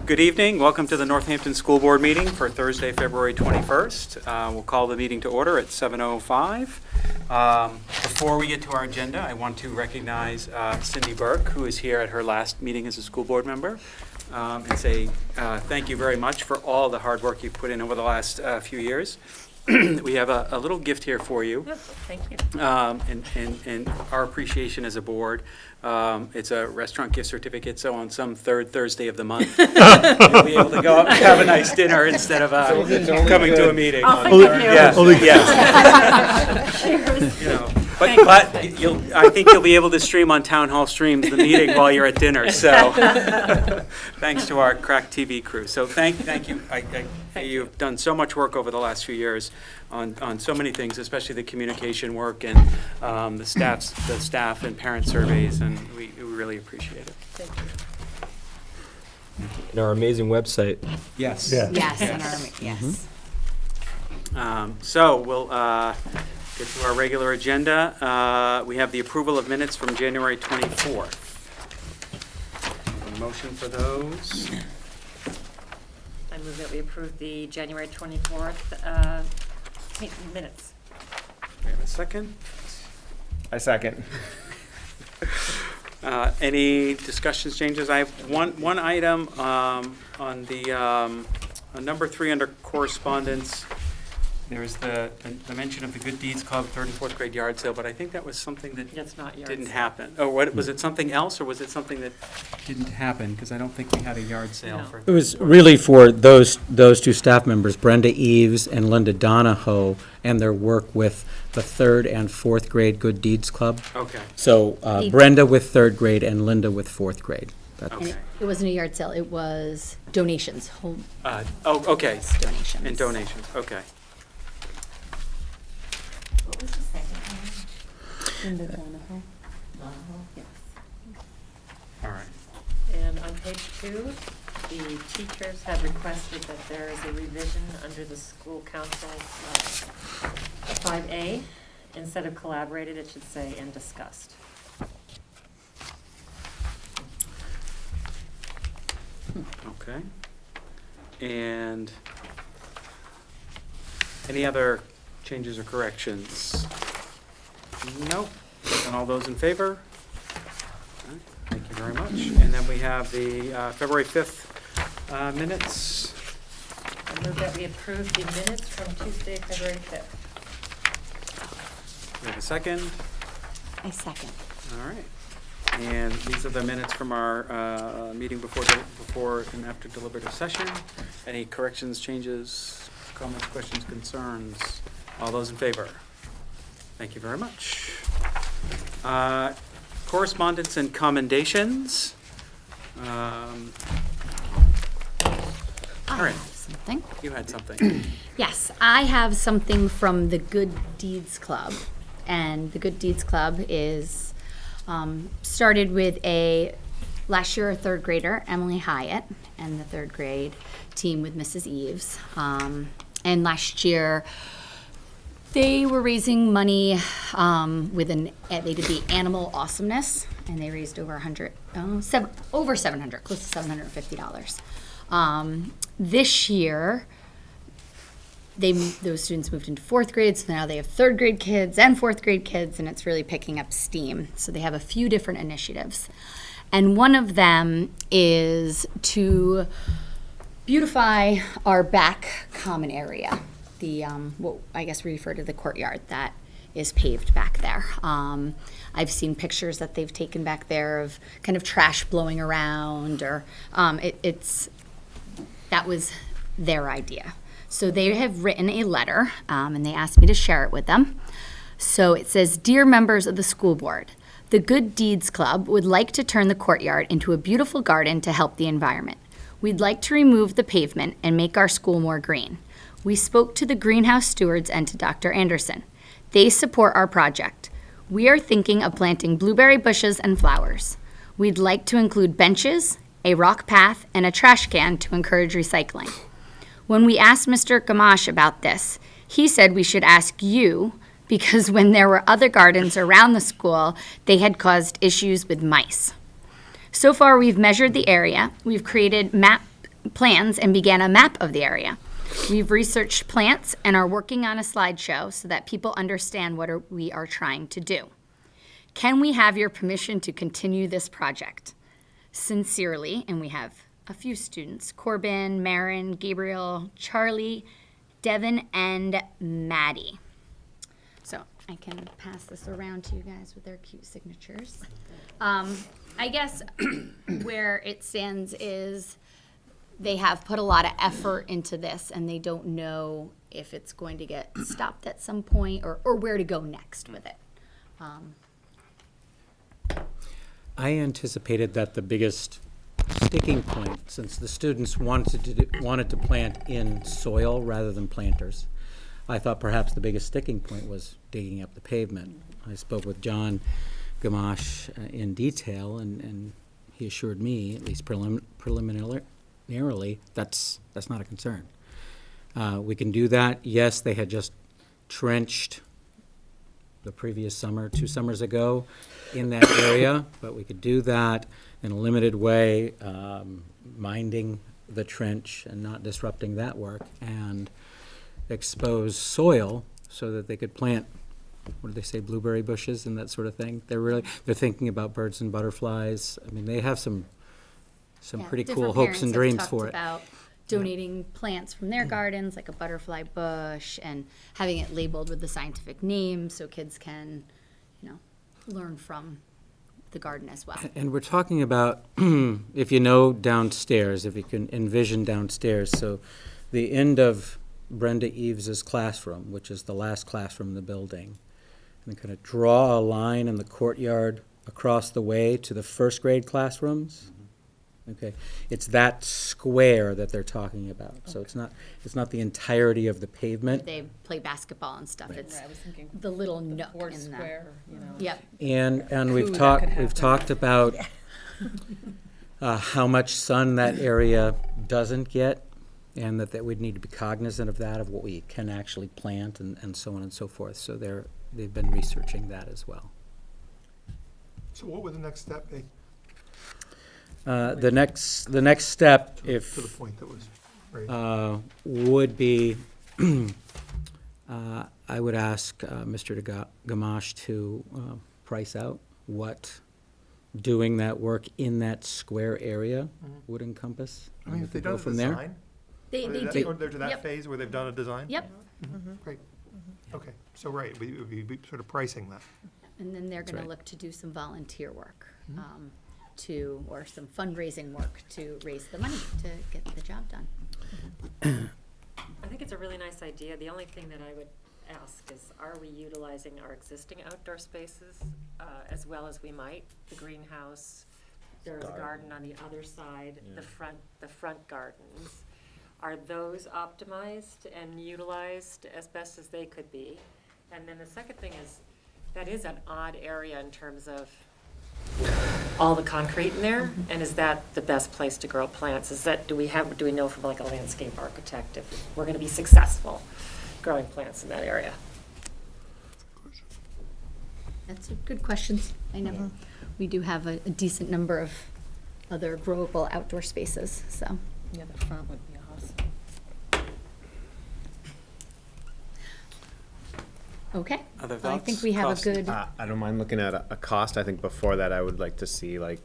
Good evening. Welcome to the Northampton School Board meeting for Thursday, February 21st. We'll call the meeting to order at 7:05. Before we get to our agenda, I want to recognize Cindy Burke, who is here at her last meeting as a school board member, and say thank you very much for all the hard work you've put in over the last few years. We have a little gift here for you. Yes, thank you. And our appreciation as a board. It's a restaurant gift certificate, so on some third Thursday of the month, you'll be able to go out and have a nice dinner instead of coming to a meeting. Oh, thank you. Yes. You know, but I think you'll be able to stream on Town Hall Streams the meeting while you're at dinner, so thanks to our crack TV crew. So thank you. You've done so much work over the last few years on so many things, especially the communication work and the staff and parent surveys, and we really appreciate it. Thank you. And our amazing website. Yes. Yeah. Yes, Yes. So we'll get to our regular agenda. We have the approval of minutes from January 24th. A motion for those? I move that we approve the January 24th minutes. We have a second. I second. Any discussions, changes? I have one item on the on number 3 under correspondence. There was the mention of the Good Deeds Club third and fourth grade yard sale, but I think that was something that That's not yard didn't sale. happen. Oh, what, was it something else, or was it something that didn't happen? Because I don't think we had a yard sale No. for. It was really for those two staff members, Brenda Eves and Linda Donahoe, and their work with the third and fourth grade Good Deeds Club. Okay, So Brenda with third grade and Linda with fourth grade. That's- okay. It wasn't a yard sale, it was donations, home Okay, donations. and donations, okay. What was the second Linda Donahoe. Yes. All right. And on page 2, the teachers have requested that there is a revision under the school council 5A. Instead of collaborated, it should say and discussed. Okay. And any other changes or corrections? Nope. And all those in favor? Okay, thank you very much. And then we have the February 5th minutes. I move that we approve the minutes from Tuesday, February 5th. We have a second. I second. All right. And these are the minutes from our meeting before and after deliberative session. Any corrections, changes, comments, questions, concerns? All those in favor? Thank you very much. Correspondence and commendations. All right, Something. you had something. Yes, I have something from the Good Deeds Club. And the Good Deeds Club is, started with last year, a third grader, Emily Hyatt, and the third grade team with Mrs. Eves. And last year, they were raising money they did the Animal Awesomeness, and they raised over over 700, close to $750. This year, those students moved into fourth grade, so now they have third grade kids and fourth grade kids, and it's really picking up steam. So they have a few different initiatives. And one of them is to beautify our back common area, what I guess we refer to the courtyard that is paved back there. I've seen pictures that they've taken back there of kind of trash blowing around, or that was their idea. So they have written a letter, and they asked me to share it with them. So it says, "Dear members of the school board, the Good Deeds Club would like to turn the courtyard into a beautiful garden to help the environment. We'd like to remove the pavement and make our school more green. We spoke to the greenhouse stewards and to Dr. Anderson. They support our project. We are thinking of planting blueberry bushes and flowers. We'd like to include benches, a rock path, and a trash can to encourage recycling. When we asked Mr. Gamache about this, he said we should ask you because when there were other gardens around the school, they had caused issues with mice. So far, we've measured the area. We've created plans and began a map of the area. We've researched plants and are working on a slideshow so that people understand what we are trying to do. Can we have your permission to continue this project? Sincerely, and we have a few students, Corbin, Marin, Gabriel, Charlie, Devin, and Maddie. So I can pass this around to you guys with their cute signatures. I guess where it stands is they have put a lot of effort into this and they don't know if it's going to get stopped at some point or where to go next with it. I anticipated that the biggest sticking point, since the students wanted to plant in soil rather than planters, I thought perhaps the biggest sticking point was digging up the pavement. I spoke with John Gamache in detail, and he assured me, at least preliminarily, that's not a concern. We can do that. Yes, they had just trenched the previous summer, 2 summers ago, in that area, but we could do that in a limited way, minding the trench and not disrupting that work, and expose soil so that they could plant, what do they say, blueberry bushes and that sort of thing. They're thinking about birds and butterflies. I mean, they have some pretty cool hopes and dreams for it. About donating plants from their gardens, like a butterfly bush, and having it labeled with the scientific name so kids can, learn from the garden as well. And we're talking about, if you know downstairs, if you can envision downstairs, so the end of Brenda Eaves's classroom, which is the last classroom in the building, and kind of draw a line in the courtyard across the way to the first grade classrooms. Okay, it's that square that they're talking about. So it's not the entirety of the pavement. They play basketball and stuff. Right. It's I was thinking the little nook four in the. square, Yep. And we've Coup that talked could happen. about how much sun that area doesn't get, and that we'd need to be cognizant of that, of what we can actually plant, and so on and so forth. So they've been researching that as well. So what would the next step be, The next step, to the if point that was raised? would be, I would ask Mr. Gamache to price out what doing that work in that square area would encompass. I mean, We if they've could go done a from there. design? They Or do. Or they're to that Yep. phase where they've done a design? Yep. Great. Okay, so right, we would be sort of pricing that. And then they're That's going to right. look to do some volunteer work, or some fundraising work to raise the money to get the job done. I think it's a really nice idea. The only thing that I would ask is, are we utilizing our existing outdoor spaces as well as we might? The greenhouse, there's a garden on the other side, the front gardens. Are those optimized and utilized as best as they could be? And then the second thing is, that is an odd area in terms of all the concrete in there, and is that the best place to grow plants? Do we know from like a landscape architect if we're gonna be successful growing plants in that area? That's a good question. I know we do have a decent number of other growable outdoor spaces, so. Yeah, the front would be awesome. Okay. Other Well, I thoughts? think we have Cost? a good, I don't mind looking at a cost. I think before that, I would like to see like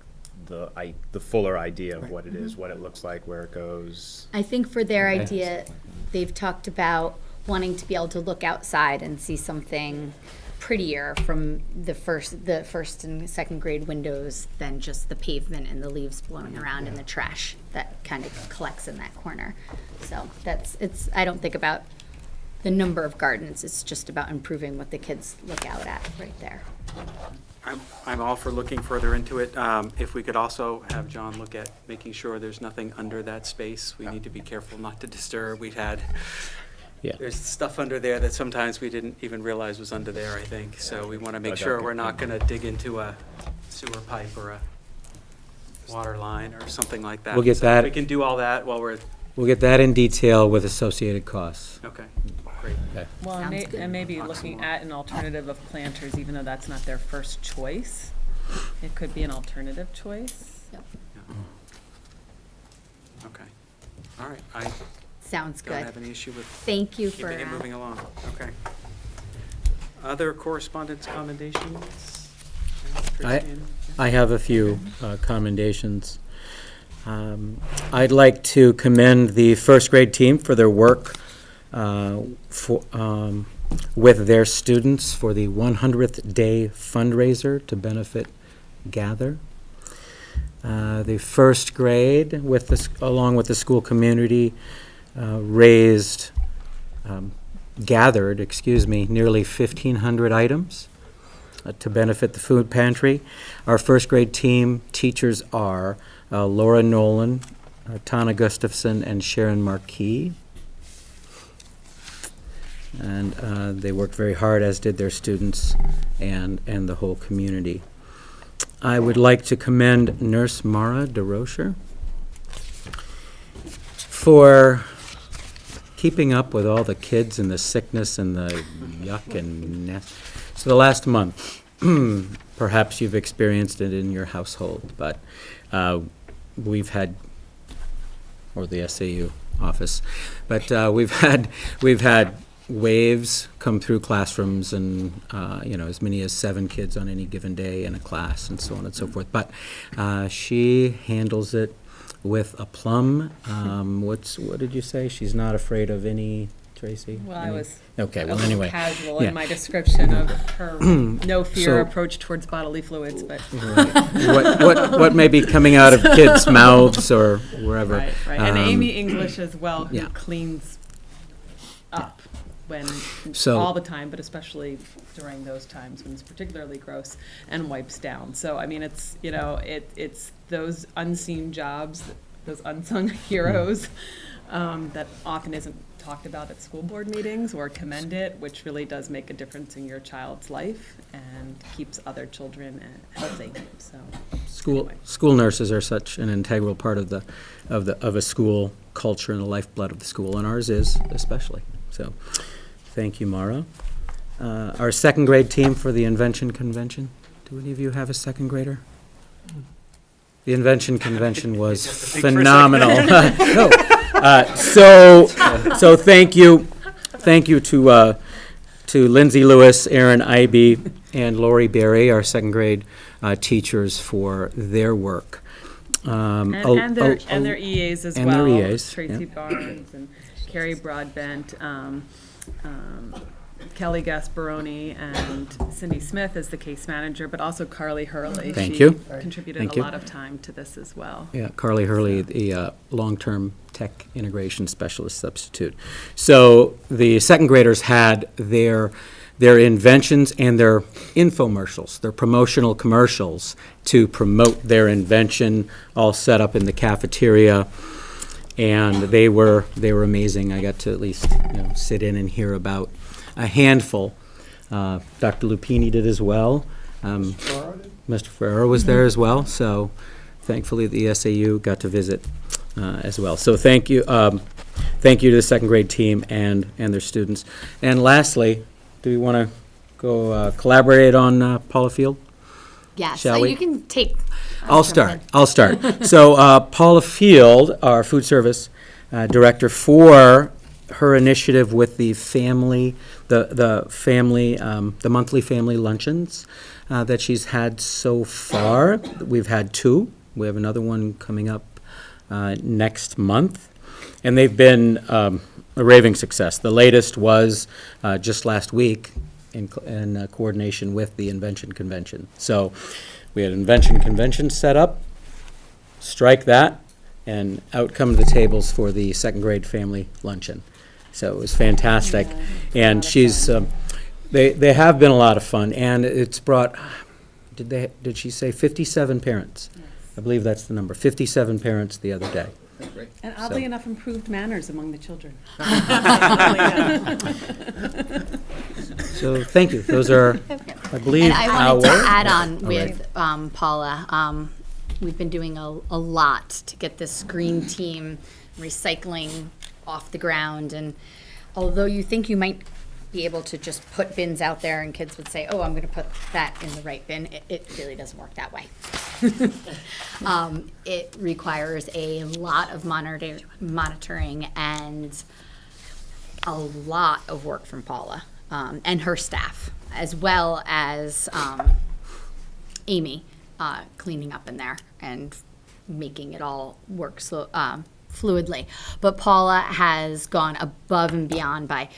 the fuller idea of what it is, what it looks like, where it goes. I think for their Okay. idea, they've talked about wanting to be able to look outside and see something prettier from the first and second grade windows than just the pavement and the leaves blowing around in the trash that kind of collects in that corner. So I don't think about the number of gardens, it's just about improving what the kids look out at right there. I'm all for looking further into it. If we could also have John look at making sure there's nothing under that space. We need to be careful not to disturb. There's stuff under there that sometimes we didn't even realize was under there, I think. So we want to make sure we're not going to dig into a sewer pipe or a water line or something like that. We'll get So that- We can do all that while we're, We'll get that in detail with associated costs. okay, great. Well, Sounds good. and maybe looking at an alternative of planters, even though that's not their first choice. It could be an alternative choice. Yep. Okay. All right, I Sounds don't good. have any issue with Thank you for, keeping it moving along. Okay. Other correspondence commendations? Christine? I have a few commendations. I'd like to commend the first grade team for their work with their students for the 100th day fundraiser to benefit Gather. The first grade, along with the school community, gathered nearly 1,500 items to benefit the food pantry. Our first grade team teachers are Laura Nolan, Tana Gustafson, and Sharon Marquis. And they worked very hard, as did their students and the whole community. I would like to commend Nurse Mara DeRocher for keeping up with all the kids and the sickness and the yuck and nasty. So the last month, perhaps you've experienced it in your household, but we've had, or the SAU office, but we've had waves come through classrooms and, as many as 7 kids on any given day in a class and so on and so forth. But she handles it with aplomb. What did you say? She's not afraid of any, Tracy? Well, I was Okay, a well, little anyway. casual yeah. in my description of her no fear So- approach towards bodily fluids, but what may be coming out of kids' mouths or wherever. right. And Um, Amy English as well, who yeah. cleans up when So- all the time, but especially during those times when it's particularly gross, and wipes down. So I mean, it's it's those unseen jobs, those unsung heroes that often isn't talked about at school board meetings or commended, which really does make a difference in your child's life and keeps other children healthy. So anyway. School nurses are such an integral part of a school culture and the lifeblood of the school, and ours is especially. So, thank you, Mara. Our second grade team for the Invention Convention. Do any of you have a second grader? The Invention Convention was Just a big first phenomenal. No. So thank you to Lindsay Lewis, Aaron Ivey, and Lori Berry, our second grade teachers, for their work. And their EAs as and well. their EAs, Tracy yeah. Barnes and Carrie Broadbent, Kelly Gasparoni, and Cindy Smith as the case manager, but also Carly Hurley. Thank She you. contributed Thank a you. lot of time to this as well. Yeah, Carly Hurley, the long-term tech integration specialist substitute. So the second graders had their inventions and their infomercials, their promotional commercials to promote their invention, all set up in the cafeteria. And they were amazing. I got to at least sit in and hear about a handful. Dr. Lupini did as well. Mr. Ferraro was there as well. So thankfully the SAU got to visit as well. So thank you to the second grade team and their students. And lastly, do we want to go collaborate on Paula Field? yeah, Shall so we? you can take. I'll start. So Paula Field, our food service director, for her initiative with the family, the monthly family luncheons that she's had so far. We've had 2. We have another one coming up next month, and they've been a raving success. The latest was just last week in coordination with the Invention Convention. So we had an Invention Convention set up, strike that, and out come the tables for the second grade family luncheon. So it was fantastic. And she's, they have been a lot of fun, and it's brought, did she say 57 parents? Yes. I believe that's the number, 57 parents the other day. And oddly So- enough, improved manners among the children. So thank you. Those are, I believe, And I wanted to our. add on All with Paula. We've been doing a lot to get this green team recycling off the ground. And although you think you might be able to just put bins out there and kids would say, oh, I'm gonna put that in the right bin. It really doesn't work that way. It requires a lot of monitoring and a lot of work from Paula and her staff, as well as Amy cleaning up in there and making it all work fluidly. But Paula has gone above and beyond by,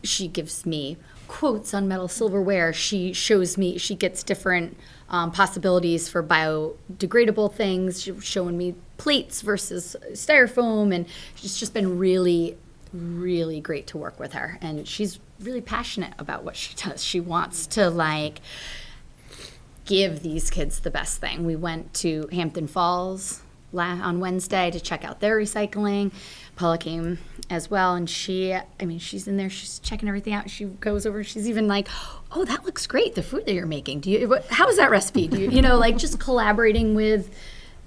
she gives me quotes on metal silverware. She shows me, she gets different possibilities for biodegradable things. She's showing me plates versus styrofoam, and it's just been really, really great to work with her. And she's really passionate about what she does. She wants to give these kids the best thing. We went to Hampton Falls on Wednesday to check out their recycling. Paula came as well, and she's in there, she's checking everything out. She goes over, she's even like, oh, that looks great, the food that you're making. How is that recipe? Just collaborating with,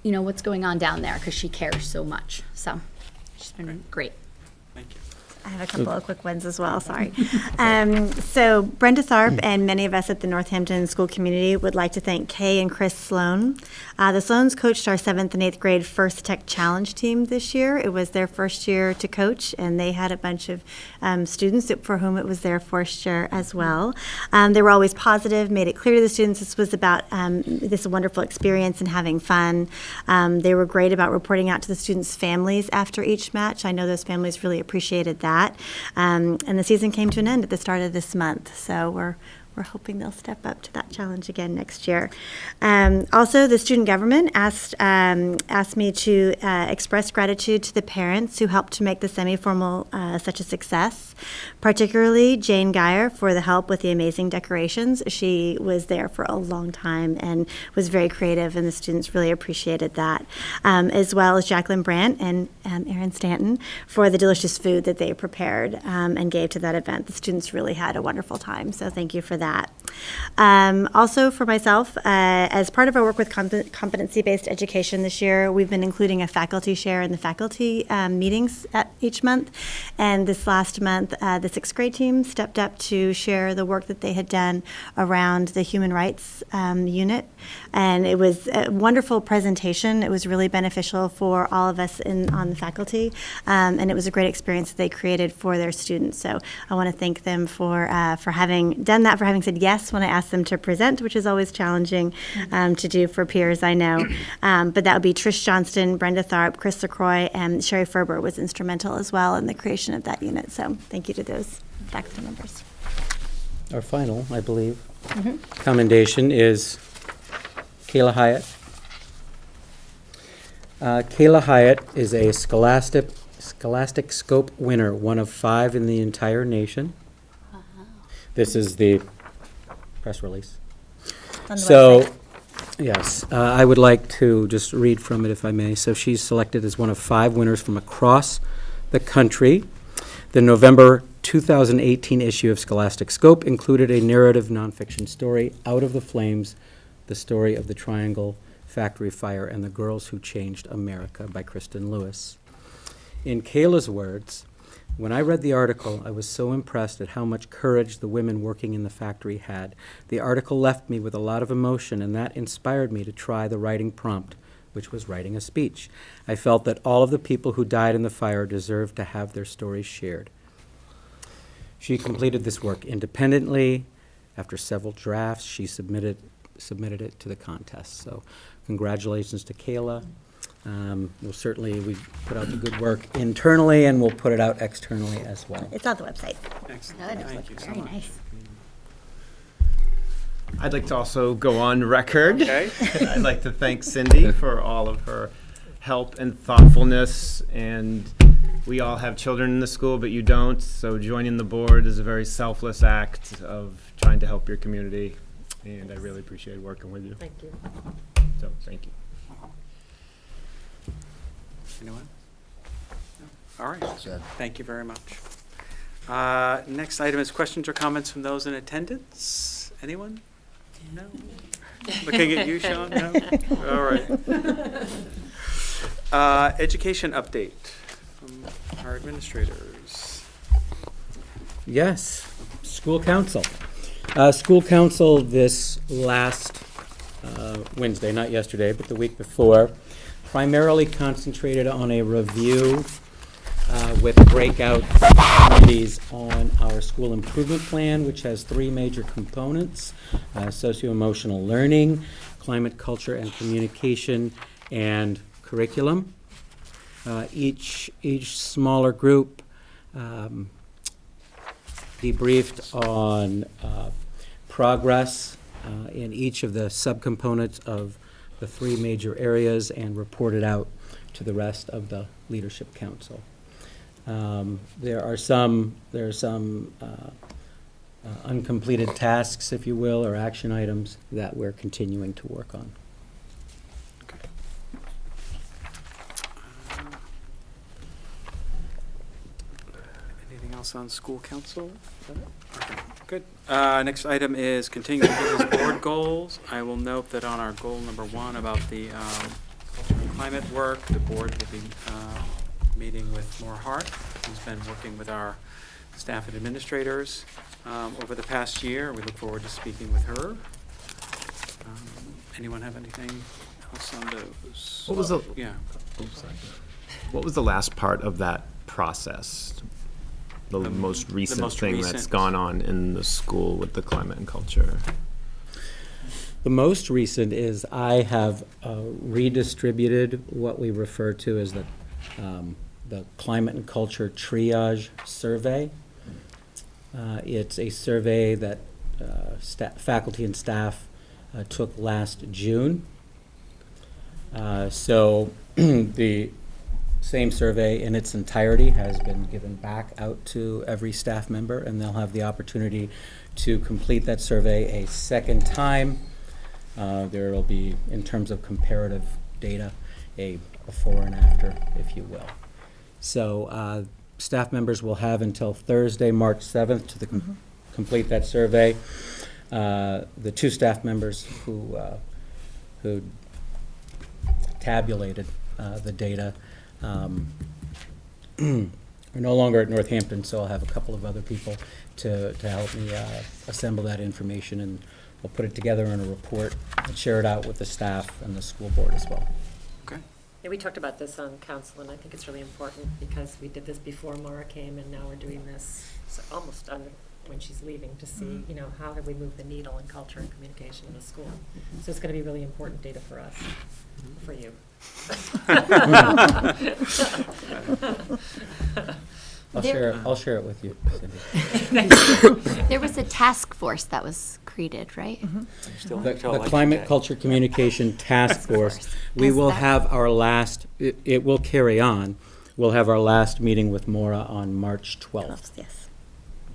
what's going on down there, because she cares so much. So she's been great. Thank you. I have a couple of quick ones as well, sorry. So Brenda Tharp and many of us at the Northampton school community would like to thank Kay and Chris Sloan. The Sloans coached our 7th and 8th grade First Tech Challenge team this year. It was their first year to coach, and they had a bunch of students for whom it was their first year as well. They were always positive, made it clear to the students this was about this wonderful experience and having fun. They were great about reporting out to the students' families after each match. I know those families really appreciated that. And the season came to an end at the start of this month, so we're hoping they'll step up to that challenge again next year. Also, the student government asked me to express gratitude to the parents who helped to make the semi-formal such a success, particularly Jane Geyer for the help with the amazing decorations. She was there for a long time and was very creative, and the students really appreciated that, as well as Jacqueline Brandt and Erin Stanton for the delicious food that they prepared and gave to that event. The students really had a wonderful time, so thank you for that. Also for myself, as part of our work with competency-based education this year, we've been including a faculty share in the faculty meetings each month. And this last month, the 6th grade team stepped up to share the work that they had done around the human rights unit. And it was a wonderful presentation. It was really beneficial for all of us on the faculty. And it was a great experience that they created for their students. So I want to thank them for having done that, for having said yes when I asked them to present, which is always challenging to do for peers, I know. But that would be Trish Johnston, Brenda Tharp, Chris LaCroix, and Sherry Ferber was instrumental as well in the creation of that unit. So thank you to those faculty members. Our final, I believe, commendation is Kayla Hyatt. Kayla Hyatt is a Scholastic Scope winner, one of 5 in the entire nation. This is the press release. On the So, website. yes, I would like to just read from it if I may. So she's selected as one of 5 winners from across the country. The November 2018 issue of Scholastic Scope included a narrative nonfiction story, Out of the Flames, the story of the Triangle Factory Fire and the Girls Who Changed America by Kristen Lewis. In Kayla's words, when I read the article, I was so impressed at how much courage the women working in the factory had. The article left me with a lot of emotion, and that inspired me to try the writing prompt, which was writing a speech. I felt that all of the people who died in the fire deserved to have their stories shared. She completed this work independently. After several drafts, she submitted it to the contest. So congratulations to Kayla. We put out the good work internally, and we'll put it out externally as well. It's on the website. Excellent. Thank you so Very much. nice. I'd like to also go on record. Okay. I'd like to thank Cindy for all of her help and thoughtfulness. And we all have children in the school, but you don't. So joining the board is a very selfless act of trying to help your community. And I really appreciate working with you. Thank you. So thank you. Anyone? No? All right. Thank you very much. Next item is questions or comments from those in attendance. Anyone? No? Looking at you, Sean? No? All right. Education update from our administrators. Yes. School council. School council this last Wednesday, not yesterday, but the week before, primarily concentrated on a review with breakout committees on our school improvement plan, which has 3 major components: socio-emotional learning, climate, culture, and communication, and curriculum. Each smaller group debriefed on progress in each of the subcomponents of the 3 major areas and reported out to the rest of the leadership council. There are some uncompleted tasks, if you will, or action items that we're continuing to work on. Anything else on school council? Okay, good. Next item is continuing business board goals. I will note that on our goal number 1 about the culture and climate work, the board will be meeting with Maura Hart, who's been working with our staff and administrators over the past year. We look forward to speaking with her. Anyone have anything else on those? What was the- Yeah. What was the last part of that process? The most recent most thing that's recent. gone on in the school with the climate and culture? The most recent is I have redistributed what we refer to as the Climate and Culture Triage Survey. It's a survey that faculty and staff took last June. So the same survey in its entirety has been given back out to every staff member, and they'll have the opportunity to complete that survey a second time. There will be, in terms of comparative data, a before and after, if you will. So staff members will have until Thursday, March 7th to complete that survey. The 2 staff members who tabulated the data are no longer at Northampton, so I'll have a couple of other people to help me assemble that information, and we'll put it together in a report and share it out with the staff and the school board as well. Okay. Yeah, we talked about this on council, and I think it's really important because we did this before Maura came, and now we're doing this almost when she's leaving to see, you know, how do we move the needle in culture and communication in the school. So it's going to be really important data for us, for you. I'll share it with you, Cindy. There was a task force that was created, right? Still The feel like Climate, today. Culture, Communication Task Force, we Has will that- have our last, it will carry on. We'll have our last meeting with Maura on March 12th. Yes.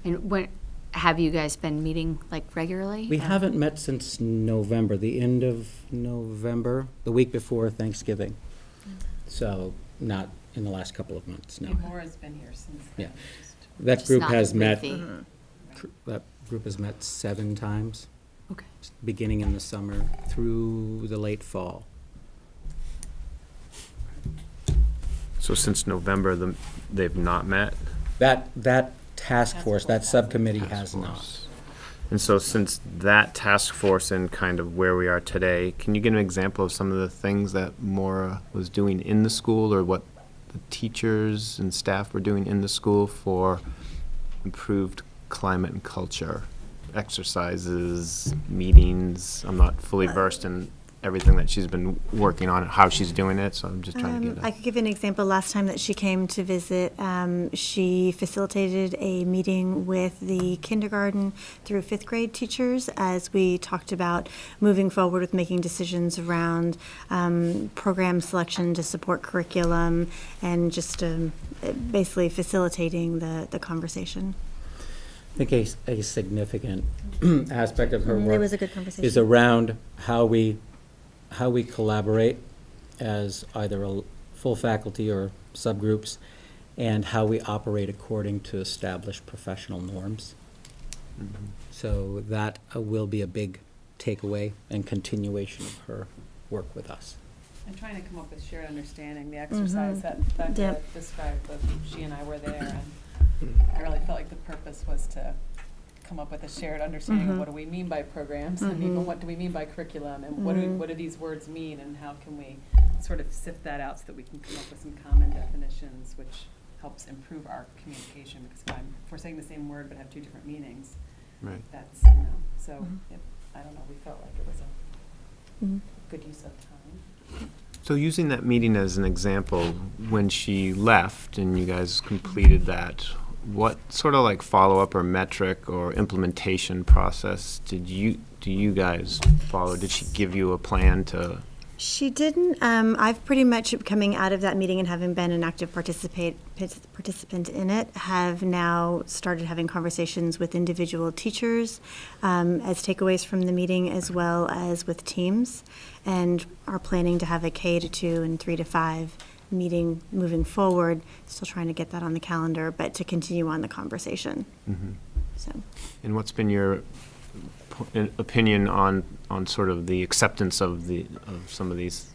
And when, have you guys been meeting like regularly? We haven't met since November, the end of November, the week before Thanksgiving. So not in the last couple of months, no. Maura's been here since then. Yeah. That Just group not has met, lengthy. that group has met 7 times, Okay. beginning in the summer through the late fall. So since November, they've not met? That task force, that subcommittee has not. And so since that task force and kind of where we are today, can you give an example of some of the things that Maura was doing in the school, or what the teachers and staff were doing in the school for improved climate and culture? Exercises, meetings? I'm not fully versed in everything that she's been working on, how she's doing it, so I'm just trying to get I could give you an example. Last time that she came to visit, she facilitated a meeting with the kindergarten through 5th grade teachers as we talked about moving forward with making decisions around program selection to support curriculum and just basically facilitating the conversation. I think a significant aspect of her It work was a good conversation. is around how we collaborate as either a full faculty or subgroups, and how we operate according to established professional norms. So that will be a big takeaway and continuation of her work with us. And trying to come up with shared understanding, the exercise that Yep. described, she and I were there, and I really felt like the purpose was to come up with a shared understanding of what do we mean by programs, and even what do we mean by curriculum, and what do these words mean, and how can we sort of sift that out so that we can come up with some common definitions, which helps improve our communication, because if we're saying the same word but have two different meanings, Right. that's, so, I don't know, we felt like it was a good use of time. So using that meeting as an example, when she left and you guys completed that, what sort of like follow-up or metric or implementation process do you guys follow? Did she give you a plan to? She didn't. I've pretty much, coming out of that meeting and having been an active participant in it, have now started having conversations with individual teachers as takeaways from the meeting, as well as with teams, and are planning to have a K-2 and 3-5 meeting moving forward. Still trying to get that on the calendar, but to continue on the conversation. So. And what's been your opinion on sort of the acceptance of some of these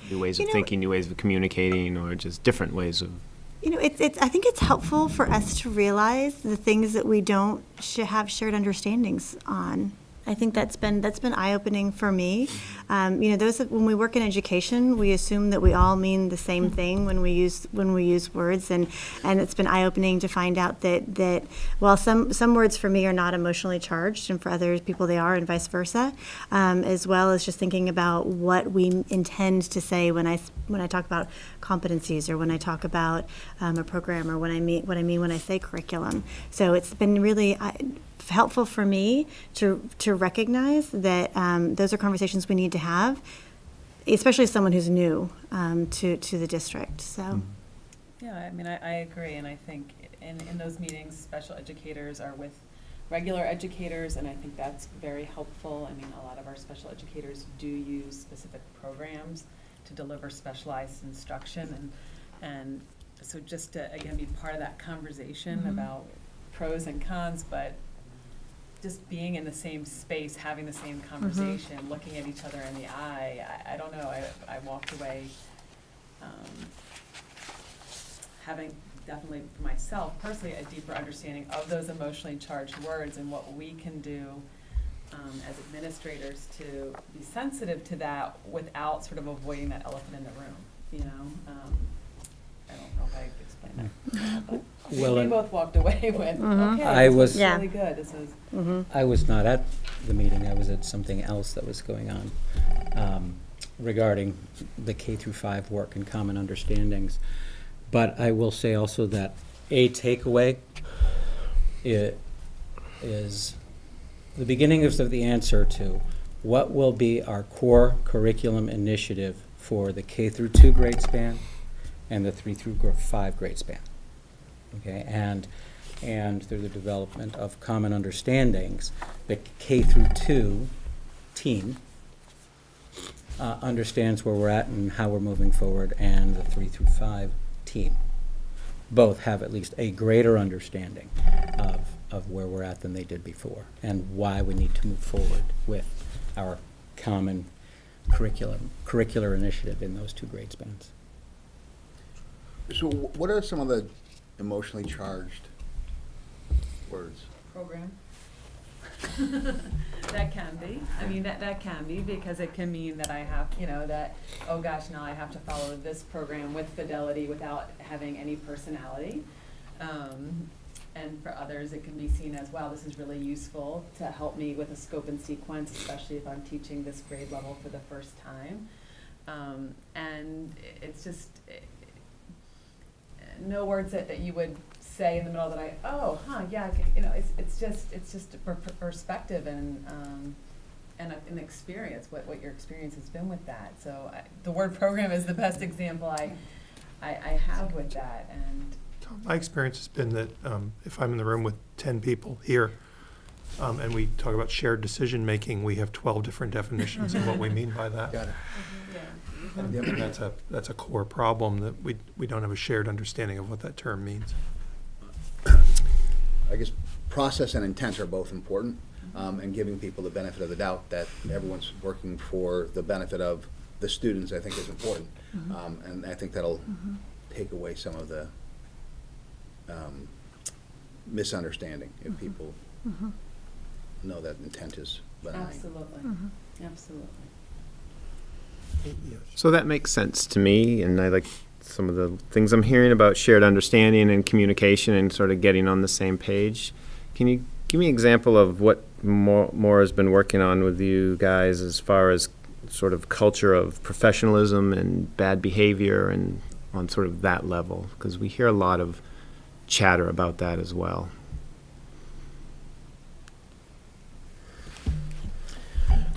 new ways of thinking, new ways of communicating, or just different ways of? I think it's helpful for us to realize the things that we don't have shared understandings on. I think that's been eye-opening for me. When we work in education, we assume that we all mean the same thing when we use words, and it's been eye-opening to find out that while some words for me are not emotionally charged, and for other people they are, and vice versa, as well as just thinking about what we intend to say when I talk about competencies, or when I talk about a program, or what I mean when I say curriculum. So it's been really helpful for me to recognize that those are conversations we need to have, especially as someone who's new to the district. So, Yeah, I mean, I agree, and I think in those meetings, special educators are with regular educators, and I think that's very helpful. I mean, a lot of our special educators do use specific programs to deliver specialized instruction, and so just to, again, be part of that conversation about pros and cons, but just being in the same space, having the same conversation, looking at each other in the eye, I don't know, I walked away having definitely for myself personally a deeper understanding of those emotionally charged words and what we can do as administrators to be sensitive to that without sort of avoiding that elephant in the room, I don't know if I explained that. But Well, we and- both walked away with, okay, I this was- was really good, this was. I was not at the meeting, I was at something else that was going on regarding the K-5 work and common understandings. But I will say also that a takeaway is the beginning of the answer to what will be our core curriculum initiative for the K-2 grade span and the 3-5 grade span. Okay, and through the development of common understandings, the K-2 team understands where we're at and how we're moving forward, and the 3-5 team both have at least a greater understanding of where we're at than they did before, and why we need to move forward with our common curricular initiative in those two grade spans. So what are some of the emotionally charged words? Program. That can be. I mean, that can be, because it can mean that I have, that, oh gosh, now I have to follow this program with fidelity without having any personality. And for others, it can be seen as, wow, this is really useful to help me with a scope and sequence, especially if I'm teaching this grade level for the first time. And it's just, no words that you would say in the middle of the night, it's just a perspective and an experience, what your experience has been with that. So the word program is the best example I have with that. And My experience has been that if I'm in the room with 10 people here, and we talk about shared decision-making, we have 12 different definitions of what we mean by that. Got it. And that's a core problem, that we don't have a shared understanding of what that term means. I guess process and intent are both important, and giving people the benefit of the doubt that everyone's working for the benefit of the students, I think, is important. And I think that'll take away some of the misunderstanding if people know that intent is benign. Absolutely, absolutely. So that makes sense to me, and I like some of the things I'm hearing about shared understanding and communication and sort of getting on the same page. Can you give me an example of what Maura's been working on with you guys as far as sort of culture of professionalism and bad behavior and on sort of that level? Because we hear a lot of chatter about that as well.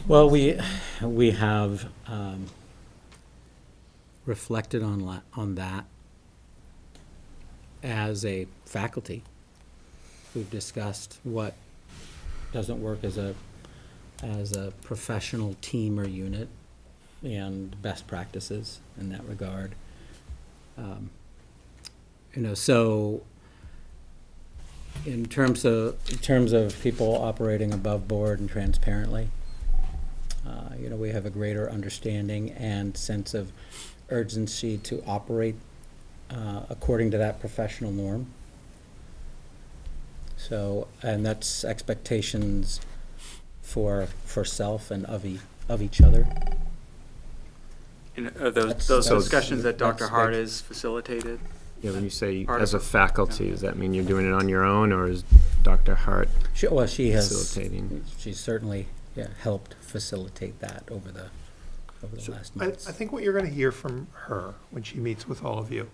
Well, we have reflected on that as a faculty. We've discussed what doesn't work as a professional team or unit and best practices in that regard. So in terms of people operating above board and transparently, we have a greater understanding and sense of urgency to operate according to that professional norm. So, and that's expectations for self and of each other. And are those That's- discussions that Dr. that's Hart big. has facilitated? Yeah, when you say Part as a of it. faculty, does that mean you're doing it on your own, or is Dr. Hart She has. facilitating? She's certainly helped facilitate that over the last I months. think what you're going to hear from her when she meets with all of you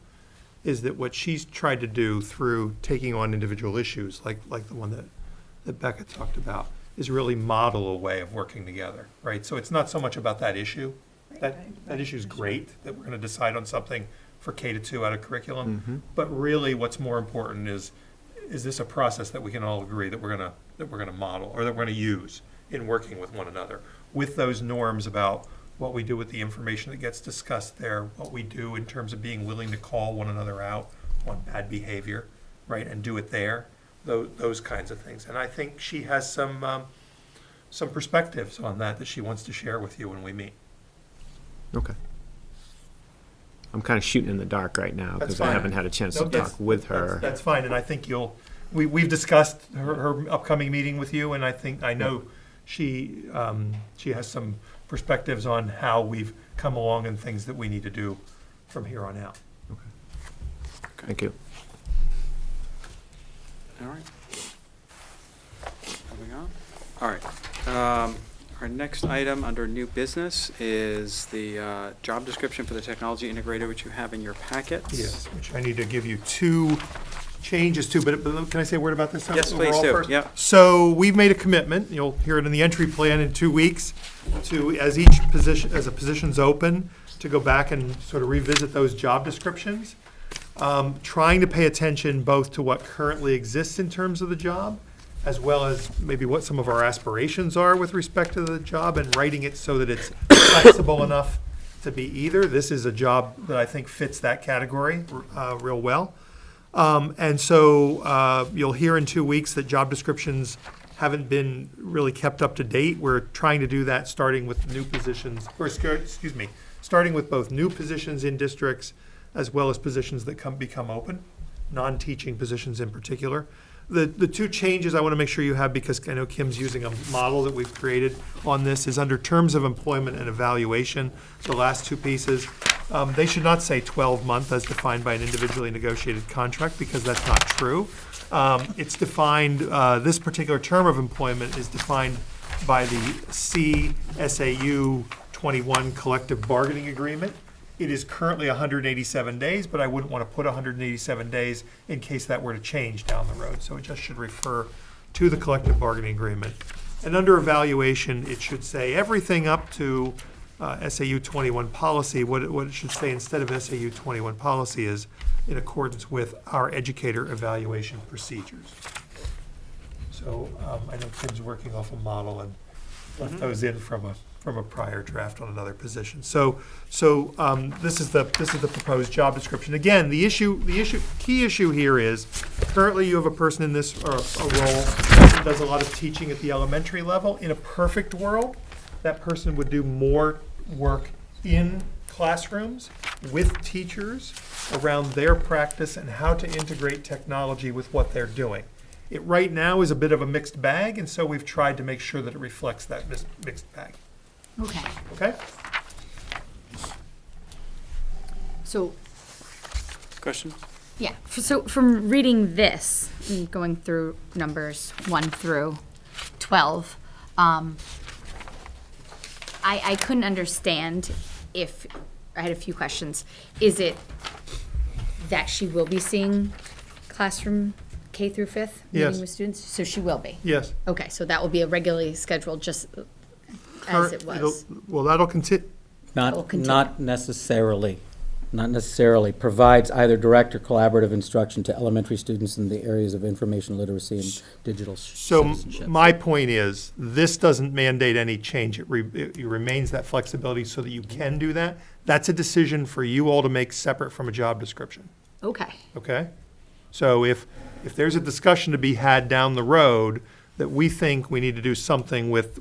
is that what she's tried to do through taking on individual issues, like the one that Becca talked about, is really model a way of working together, right? So it's not so much about that issue. That issue is great, that we're going to decide on something for K-2 out of curriculum. But really, what's more important is this a process that we can all agree that we're going to model or that we're going to use in working with one another, with those norms about what we do with the information that gets discussed there, what we do in terms of being willing to call one another out on bad behavior, right, and do it there, those kinds of things. And I think she has some perspectives on that she wants to share with you when we meet. Okay. I'm kind of shooting in the dark right now That's because I fine. haven't had a chance No, to that's- talk with her. That's fine, and I think we've discussed her upcoming meeting with you, and I know she has some perspectives on how we've come along and things that we need to do from here on out. Thank you. All right. Moving on. All right. Our next item under new business is the job description for the technology integrator, which you have in your packet. Yes, which I need to give you two changes to, but can I say a word about this Yes, please overall do. first? Yep. So we've made a commitment, you'll hear it in the entry plan in 2 weeks, to, as a position's open, to go back and sort of revisit those job descriptions, trying to pay attention both to what currently exists in terms of the job, as well as maybe what some of our aspirations are with respect to the job, and writing it so that it's flexible enough to be either. This is a job that I think fits that category real well. And so you'll hear in 2 weeks that job descriptions haven't been really kept up to date. We're trying to do that starting with new positions, starting with both new positions in districts as well as positions that become open, non-teaching positions in particular. The two changes I want to make sure you have, because I know Kim's using a model that we've created on this, is under terms of employment and evaluation, the last two pieces. They should not say 12-month as defined by an individually negotiated contract, because that's not true. It's defined, this particular term of employment is defined by the CSAU 21 collective bargaining agreement. It is currently 187 days, but I wouldn't want to put 187 days in case that were to change down the road. So it just should refer to the collective bargaining agreement. And under evaluation, it should say everything up to SAU 21 policy. What it should say instead of SAU 21 policy is in accordance with our educator evaluation procedures. So I know Kim's working off a model and left those in from a prior draft on another position. So this is the proposed job description. Again, the key issue here is currently you have a person in this, or a role that does a lot of teaching at the elementary level. In a perfect world, that person would do more work in classrooms with teachers around their practice and how to integrate technology with what they're doing. It right now is a bit of a mixed bag, and so we've tried to make sure that it reflects that mixed bag. Okay. Okay? So, Questions? yeah, so from reading this, and going through numbers 1 through 12, I couldn't understand if, I had a few questions. Is it that she will be seeing classroom K through 5th? Yes. Meeting with students? So she will be? Yes. Okay, so that will be a regularly scheduled, just as it was? Well, that'll continue. Will Not, continue. not necessarily. Not necessarily. Provides either direct or collaborative instruction to elementary students in the areas of information literacy and digital So citizenship. my point is, this doesn't mandate any change. It remains that flexibility so that you can do that. That's a decision for you all to make separate from a job description, Okay, okay? So if there's a discussion to be had down the road that we think we need to do something with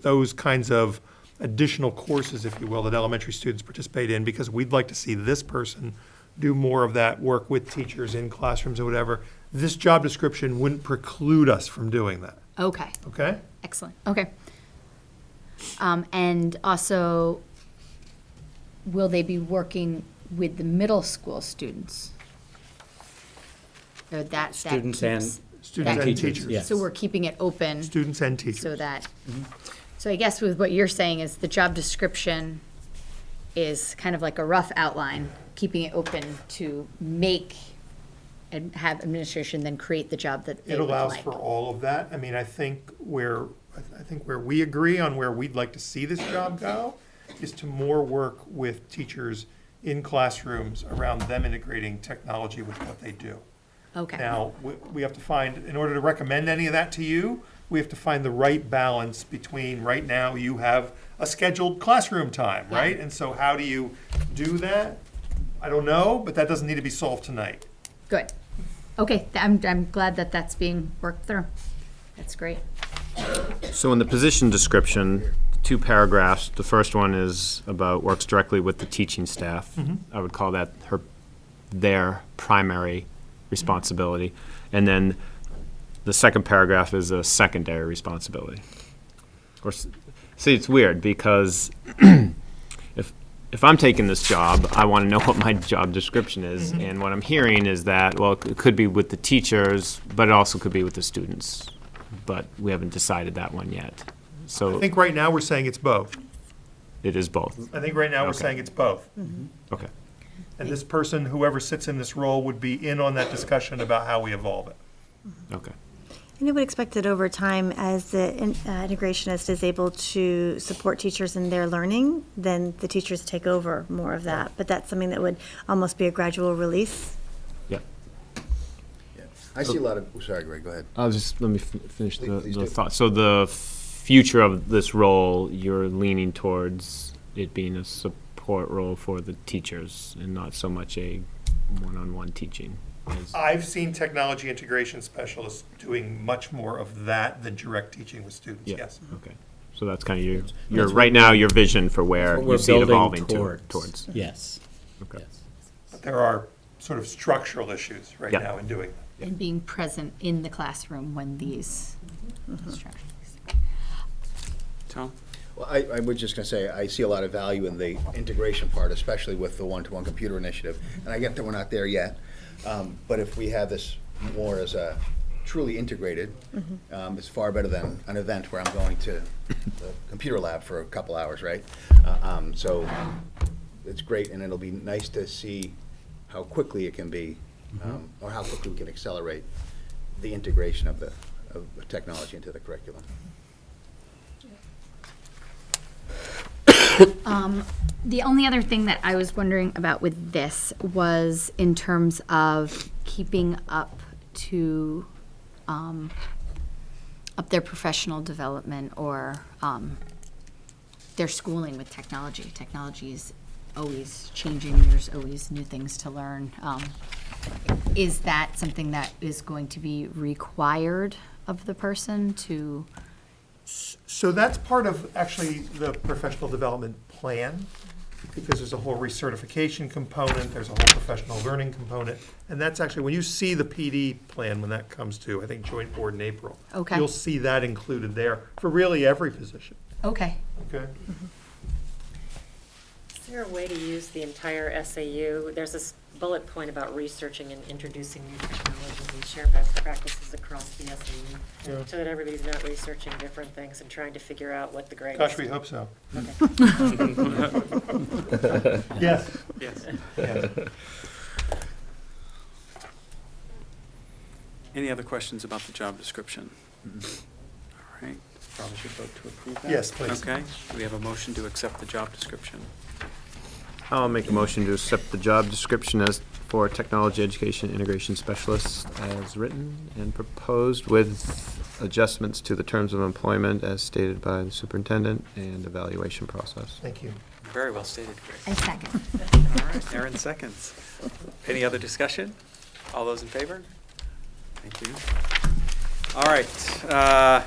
those kinds of additional courses, if you will, that elementary students participate in, because we'd like to see this person do more of that work with teachers in classrooms or whatever, this job description wouldn't preclude us from doing that, okay. okay? Excellent, okay. And also, will they be working with the middle school students? Or that Students keeps- and Students that- and teachers, teachers. yes. So we're keeping it open Students and so teachers. that, so I guess with what you're saying is the job description is kind of like a rough outline, keeping it open to make and have administration then create the job that they It would allows like. for all of that. I mean, I think where we agree on where we'd like to see this job go is to more work with teachers in classrooms around them integrating technology with what they do. Okay, Now, we have to find, in order to recommend any of that to you, we have to find the right balance between, right now, you have a scheduled classroom time, Yeah. right? And so how do you do that? I don't know, but that doesn't need to be solved tonight. good. Okay, I'm glad that that's being worked through. That's great. So in the position description, 2 paragraphs, the first one is about works directly with the teaching staff. I would call that their primary responsibility. And then the second paragraph is a secondary responsibility. Or, see, it's weird because if I'm taking this job, I want to know what my job description is. And what I'm hearing is that, well, it could be with the teachers, but it also could be with the students. But we haven't decided that one yet. I So think right now, we're saying it's both. it is both. I think right now, we're Okay. saying it's both. Okay. And this person, whoever sits in this role, would be in on that discussion about how we evolve it. Okay. And I would expect that over time, as the integrationist is able to support teachers in their learning, then the teachers take over more of that. But that's something that would almost be a gradual release. Yeah. Yeah. I see a lot of, sorry, Greg, go ahead. I'll just, let me finish Please the do. thought. So the future of this role, you're leaning towards it being a support role for the teachers and not so much a one-on-one teaching. I've seen technology integration specialists doing much more of that than direct teaching with students, Yeah. yes. Okay. So that's kind of your what right now, your vision for where What you we're see it building evolving towards. towards. Yes. Okay. Yes. But there are sort of structural issues right Yeah. now in doing that. And being present in the classroom when these instructions. Tom? Well, I was just going to say, I see a lot of value in the integration part, especially with the one-to-one computer initiative. And I get that we're not there yet, but if we have this more as a truly integrated, it's far better than an event where I'm going to the computer lab for a couple hours, right? So it's great, and it'll be nice to see how quickly it can be, or how quickly we can accelerate the integration of the technology into the curriculum. The only other thing that I was wondering about with this was in terms of keeping up to, up their professional development or, their schooling with technology. Technology is always changing, there's always new things to learn. Is that something that is going to be required of the person to? So that's part of actually the professional development plan. because there's a whole recertification component, there's a whole professional learning component. And that's actually, when you see the PD plan, when that comes to, I think, joint board in April. Okay. You'll see that included there for really every position, Okay. okay? Is there a way to use the entire SAU? There's this bullet point about researching and introducing new technologies and share best practices across the SAU, Yeah. so that everybody's not researching different things and trying to figure out what the grade is. Gosh, we hope so. Okay. Yes, Yes. yes. Any other questions about the job description? All right, probably should vote to approve that. Yes, please. Okay, do we have a motion to accept the job description? I'll make a motion to accept the job description as for Technology Education Integration Specialist as written and proposed with adjustments to the terms of employment as stated by the superintendent and evaluation process. Thank you. Very well stated, Greg. I second. All right, Aaron seconds. Any other discussion? All those in favor? Thank you. All right,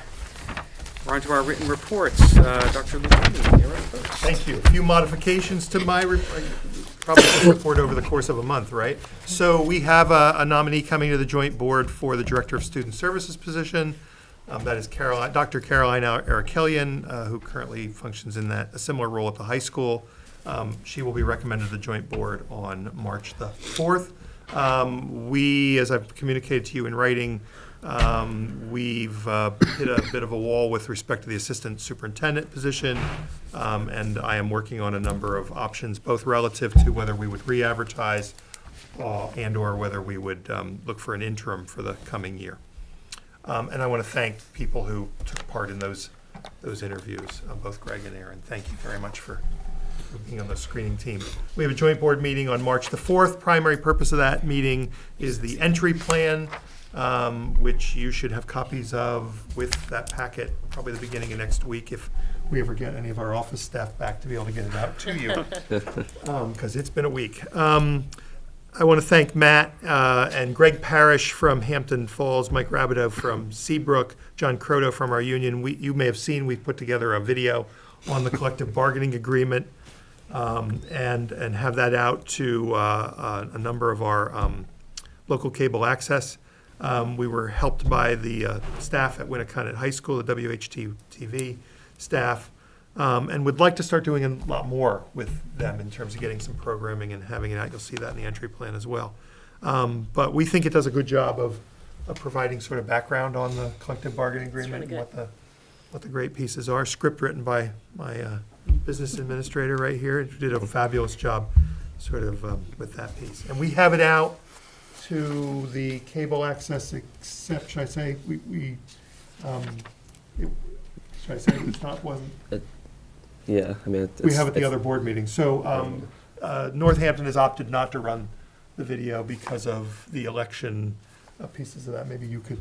we're on to our written reports. Dr. Lupini, you're up first. Thank you. A few modifications to my probably this report over the course of a month, right? So we have a nominee coming to the joint board for the Director of Student Services position. That is Dr. Caroline Arakelian, who currently functions in a similar role at the high school. She will be recommended to the joint board on March the 4th. We, as I've communicated to you in writing, we've hit a bit of a wall with respect to the assistant superintendent position, and I am working on a number of options, both relative to whether we would re-advertise and/or whether we would look for an interim for the coming year. And I want to thank people who took part in those interviews, both Greg and Aaron. Thank you very much for being on the screening team. We have a joint board meeting on March the 4th. Primary purpose of that meeting is the entry plan, which you should have copies of with that packet probably the beginning of next week if we ever get any of our office staff back to be able to get it out to you, because it's been a week. I want to thank Matt and Greg Parrish from Hampton Falls, Mike Rabideau from Seabrook, John Croto from our union. You may have seen we've put together a video on the collective bargaining agreement and have that out to a number of our local cable access. We were helped by the staff at Winnicott High School, the WHT-TV staff, and would like to start doing a lot more with them in terms of getting some programming and having it out. You'll see that in the entry plan as well. But we think it does a good job of providing sort of background on the collective bargaining agreement really and what the great pieces are. Script written by my business administrator right here, who did a fabulous job sort of with that piece. And we have it out to the cable access, except, should I say, should I say it's not, wasn't? Yeah, I mean, We have at the other board meeting. So Northampton has opted not to run the video because of the election pieces of that. Maybe you could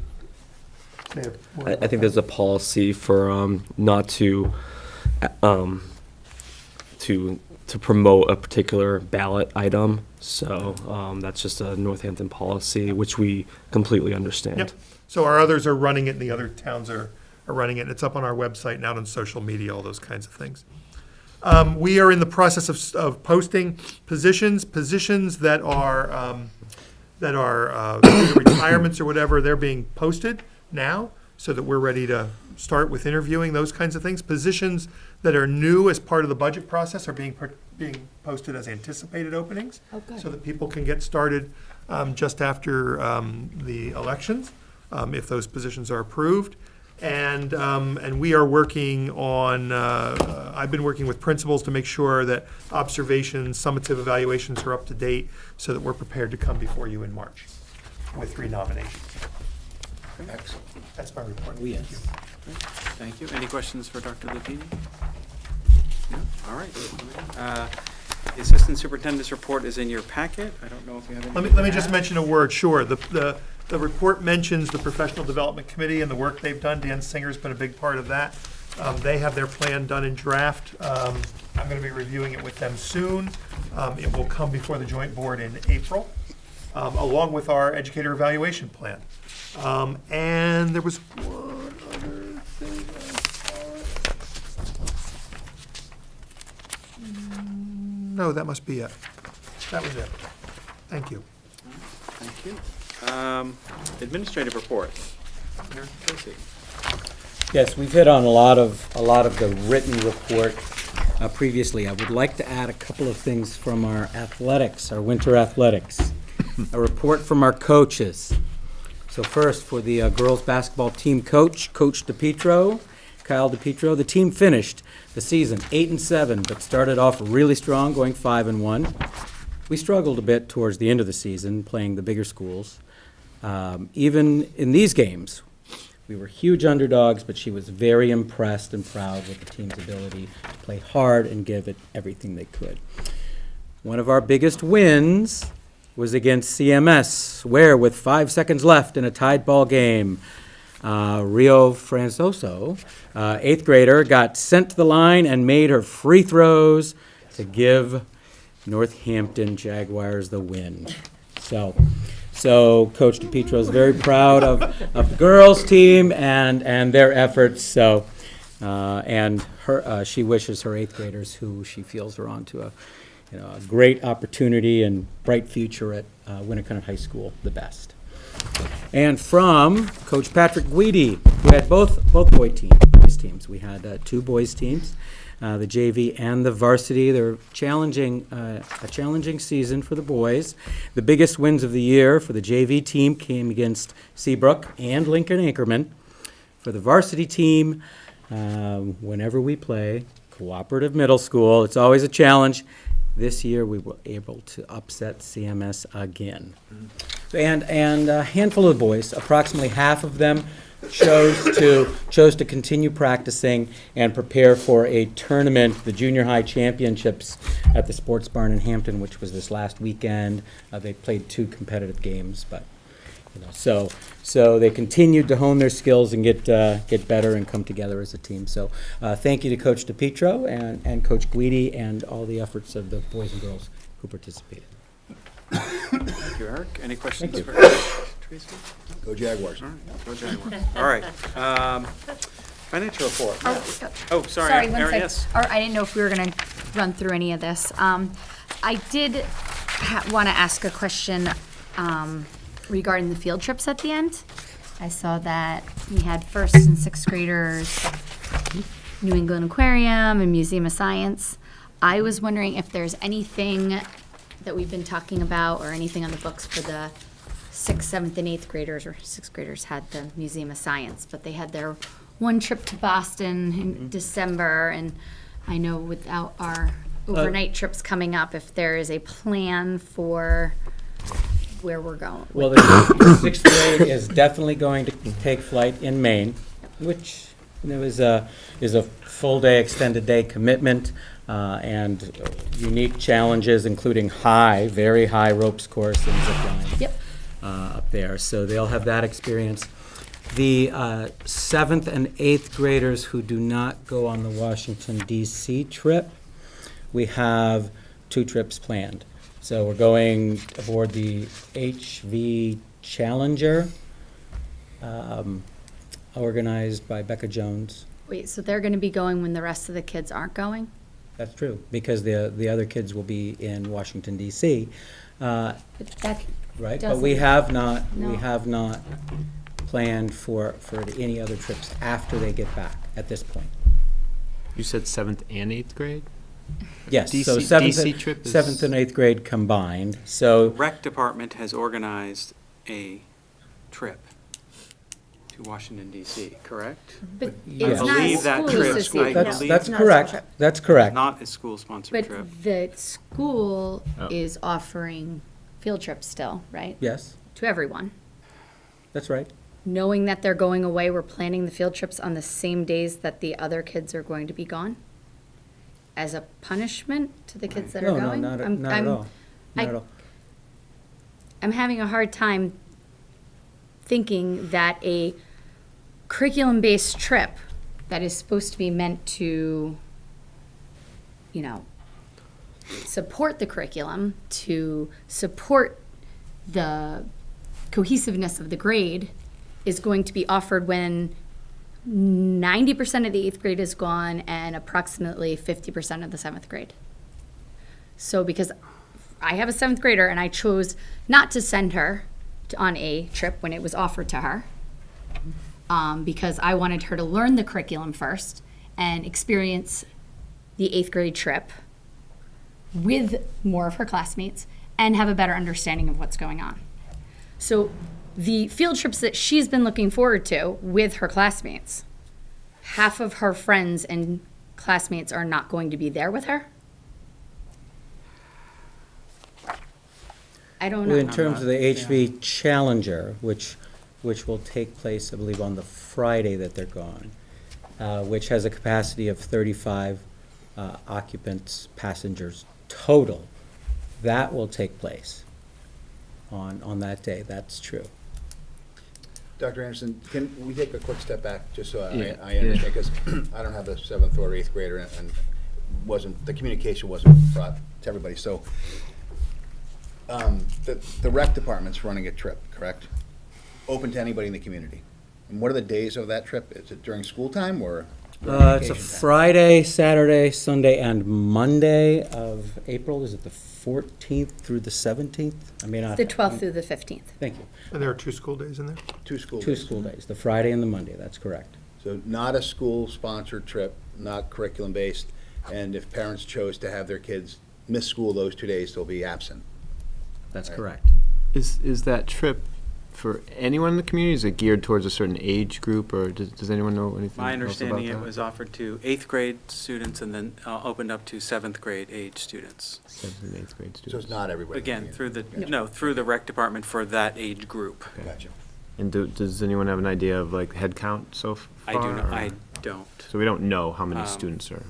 say a word. I think there's a policy for not to promote a particular ballot item. So that's just a Northampton policy, which we completely understand. Yep. So our others are running it, and the other towns are running it. It's up on our website and out on social media, all those kinds of things. We are in the process of posting positions that are due to retirements or whatever. They're being posted now, so that we're ready to start with interviewing, those kinds of things. Positions that are new as part of the budget process are being posted as anticipated openings, so that people can get started just after the elections, if those positions are approved. And we are working on, I've been working with principals to make sure that observations, summative evaluations are up to date, so that we're prepared to come before you in March with 3 nominations. Excellent. That's my report. Yes. Thank you. Any questions for Dr. Lupini? No? All right. The Assistant Superintendent's report is in your packet. I don't know if you have any. Let me just mention a word, sure. The report mentions the Professional Development Committee and the work they've done. Dan Singer's been a big part of that. They have their plan done in draft. I'm going to be reviewing it with them soon. It will come before the joint board in April, along with our educator evaluation plan. And there was one other thing I thought. No, that must be it. That was it. Thank you. Thank you. Administrative report. Mayor Casey. Yes, we've hit on a lot of the written report previously. I would like to add a couple of things from our athletics, our winter athletics. A report from our coaches. So first, for the girls' basketball team coach, Coach DePietro, Kyle DePietro, the team finished the season 8-7, but started off really strong, going 5-1. We struggled a bit towards the end of the season, playing the bigger schools. Even in these games, we were huge underdogs, but she was very impressed and proud with the team's ability to play hard and give it everything they could. One of our biggest wins was against CMS, where with 5 seconds left in a tied ball game, Rio Francoso, 8th grader, got sent to the line and made her free throws to give Northampton Jaguars the win. So Coach DePietro is very proud of the girls' team and their efforts. And she wishes her 8th graders, who she feels are on to a great opportunity and bright future at Winnicott High School, the best. And from Coach Patrick Guidi, who had both boys teams. We had 2 boys teams, the JV and the varsity. They're a challenging season for the boys. The biggest wins of the year for the JV team came against Seabrook and Lincoln Anchorman. For the varsity team, whenever we play Cooperative Middle School, it's always a challenge. This year, we were able to upset CMS again. And a handful of boys, approximately half of them, chose to continue practicing and prepare for a tournament, the junior high championships at the Sports Barn in Hampton, which was this last weekend. They played 2 competitive games, but so they continued to hone their skills and get better and come together as a team. So thank you to Coach DePietro and Coach Guidi and all the efforts of the boys and girls who participated. Thank you, Eric. Any questions for Tracy? Go Jaguars. All right, go Jaguars. All right. Financial report. Oh, sorry, Sorry, one Erin, sec. yes. Or I didn't know if we were going to run through any of this. I did want to ask a question regarding the field trips at the end. I saw that we had 1st and 6th graders, New England Aquarium and Museum of Science. I was wondering if there's anything that we've been talking about or anything on the books for the 6th, 7th, and 8th graders, or 6th graders had the Museum of Science, but they had their one trip to Boston in December, and I know without our overnight trips coming up, if there is a plan for where we're going. Well, the 6th grade is definitely going to take flight in Maine, which is a full day, extended day commitment, and unique challenges, including very high ropes course and zip line. Yep. Up there. So they'll have that experience. The 7th and 8th graders who do not go on the Washington, D.C. trip, we have 2 trips planned. So we're going aboard the HV Challenger, organized by Becca Jones. Wait, so they're going to be going when the rest of the kids aren't going? That's true, because the other kids will be in Washington, D.C. But that Right, but we have not No. planned for any other trips after they get back at this point. You said 7th and 8th grade? Yes, DC so 7th DC trip is- 7th and 8th grade combined, so, Rec department has organized a trip to Washington, D.C., correct? But I it's not a believe that school trip- associated. I that's believe- that's Not a school correct, trip. that's correct. Not a school-sponsored But trip. the school Oh. is offering field trips still, right? Yes, To everyone. that's right. Knowing that they're going away, we're planning the field trips on the same days that the other kids are going to be gone? As a punishment to the kids that are No, going? not I'm- at I'm- all, not at all. I'm having a hard time thinking that a curriculum-based trip that is supposed to be meant to, support the curriculum, to support the cohesiveness of the grade, is going to be offered when 90% of the 8th grade is gone and approximately 50% of the 7th grade. So because I have a 7th grader and I chose not to send her on a trip when it was offered to her, because I wanted her to learn the curriculum first and experience the 8th grade trip with more of her classmates and have a better understanding of what's going on. So the field trips that she's been looking forward to with her classmates, half of her friends and classmates are not going to be there with her. I don't Well, in know. terms of the HV Challenger, which will take place, I believe, on the Friday that they're gone, which has a capacity of 35 occupants, passengers total, that will take place on that day. That's true. Dr. Anderson, can we take a quick step back, just so Yeah, I understand, because I don't have a 7th or 8th grader, and the communication wasn't brought to everybody, so the rec department's running a trip, correct? Open to anybody in the community. And what are the days of that trip? Is it during school time or during It's a vacation time? Friday, Saturday, Sunday, and Monday of April. Is it the 14th through the 17th? I mean, The 12th through the 15th. Thank you. And there are 2 school days in there? 2 school Two days. school days, the Friday and the Monday, that's correct. So not a school-sponsored trip, not curriculum-based, and if parents chose to have their kids miss school those 2 days, they'll be absent. That's Right. correct. Is that trip for anyone in the community? Is it geared towards a certain age group, or does anyone know anything My else about understanding, it that? was offered to 8th grade students and then opened up to 7th grade age students. 7th and 8th grade students. So it's not everybody. Again, through the, Gotcha. no, through the rec department for that age group. Gotcha. And does anyone have an idea of like head count so far? I do not, or- I don't. So we don't know how many Um, students are.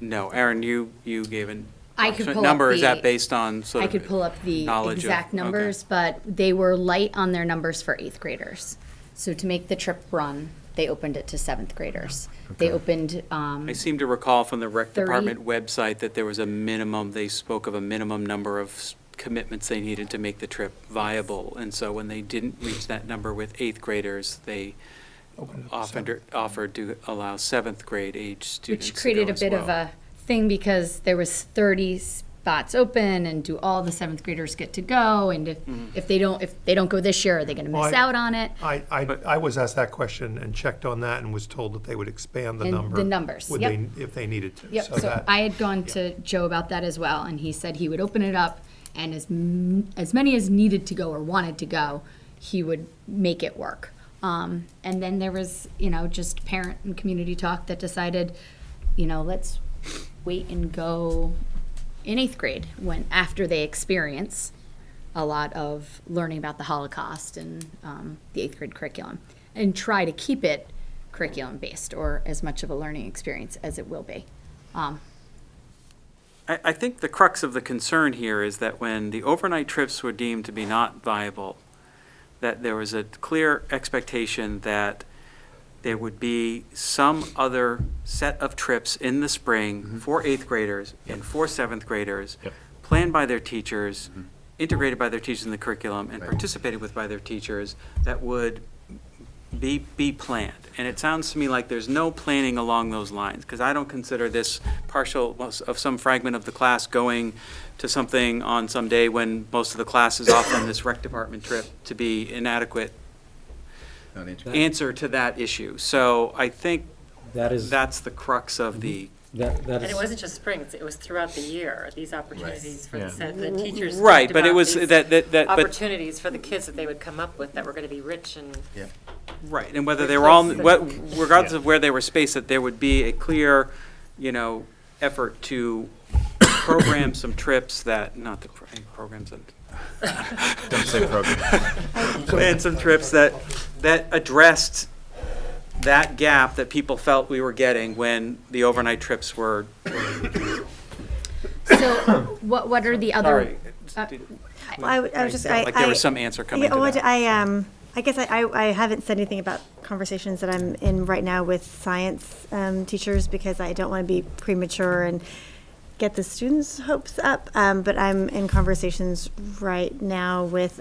No, Aaron, you gave an I could approximate pull number. up Is that the- based on sort I of could pull up the knowledge of- exact okay. numbers, but they were light on their numbers for 8th graders. So to make the trip run, they opened it to 7th graders. They opened, I seem to recall from the rec 30. department website that there was a minimum, they spoke of a minimum number of commitments they needed to make the trip viable. And so when they didn't reach that number with 8th graders, they offered to allow 7th grade age students which to created go a as bit of well. a thing because there was 30 spots open, and do all the 7th graders get to go? And if they don't go this year, are they going to Well, miss out on it? I was asked that question and checked on that and was told that they would expand the And number. the numbers, would yep. they- If they needed to. Yep, so that- I had gone to Joe about that as well, and he said he would open it up, and as many as needed to go or wanted to go, he would make it work. And then there was, just parent and community talk that decided, let's wait and go in 8th grade, after they experience a lot of learning about the Holocaust and the 8th grade curriculum, and try to keep it curriculum-based, or as much of a learning experience as it will be. I think the crux of the concern here is that when the overnight trips were deemed to be not viable, that there was a clear expectation that there would be some other set of trips in the spring for 8th graders and for 7th graders, Yep. planned by their teachers, integrated by their teachers in the curriculum, and Right. participated with by their teachers, that would be planned. And it sounds to me like there's no planning along those lines, because I don't consider this partial of some fragment of the class going to something on some day when most of the class is off on this rec department trip to be inadequate Not interested. answer to that issue. So I think That is, that's the crux of the, that And it is, wasn't just spring, it was throughout the year, these opportunities for Yeah. the teachers. right, talked but it about was, these but, opportunities for the kids that they would come up with that were gonna be rich and Yeah. right, and whether they were all, Replace regardless of where they were spaced, that there would be a clear, effort to program some trips that, not the programs that, Don't say program. plan some trips that addressed that gap that people felt we were getting when the overnight trips were, So what are the other? sorry. Well, I was just, Like there was some answer coming to that. I guess I haven't said anything about conversations that I'm in right now with science teachers, because I don't want to be premature and get the students' hopes up. But I'm in conversations right now with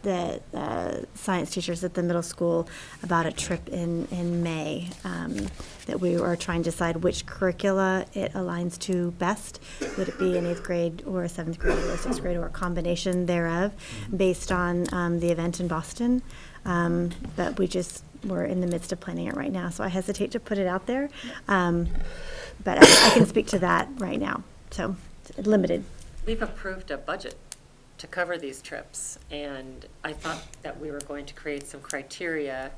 the science teachers at the middle school about a trip in May, that we are trying to decide which curricula it aligns to best. Would it be an 8th grade or a 7th grade or a 6th grade or a combination thereof, based on the event in Boston? But we're in the midst of planning it right now, so I hesitate to put it out there. But I can speak to that right now, so it's limited. We've approved a budget to cover these trips, and I thought that we were going to create some criteria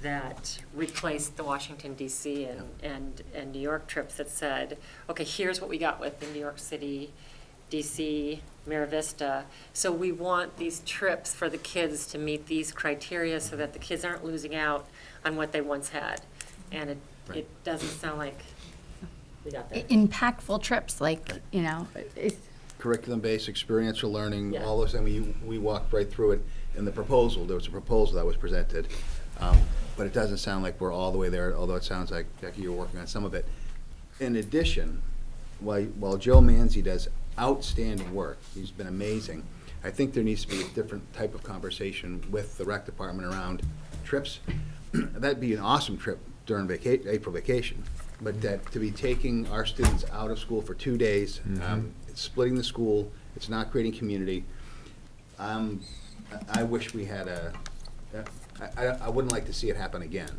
that replaced the Washington DC and New York trips that said, okay, here's what we got with the New York City, DC, Mira Vista. So we want these trips for the kids to meet these criteria so that the kids aren't losing out on what they once had. And it doesn't sound like we got that. Impactful trips, like, Curriculum-based, experiential learning, Yeah. all those things, we walked right through it in the proposal. There was a proposal that was presented, but it doesn't sound like we're all the way there, although it sounds like, Becky, you're working on some of it. In addition, while Joe Manzi does outstanding work, he's been amazing, I think there needs to be a different type of conversation with the rec department around trips. That'd be an awesome trip during April vacation, but that to be taking our students out of school for 2 days, it's splitting the school, it's not creating community. I wish we had I wouldn't like to see it happen again.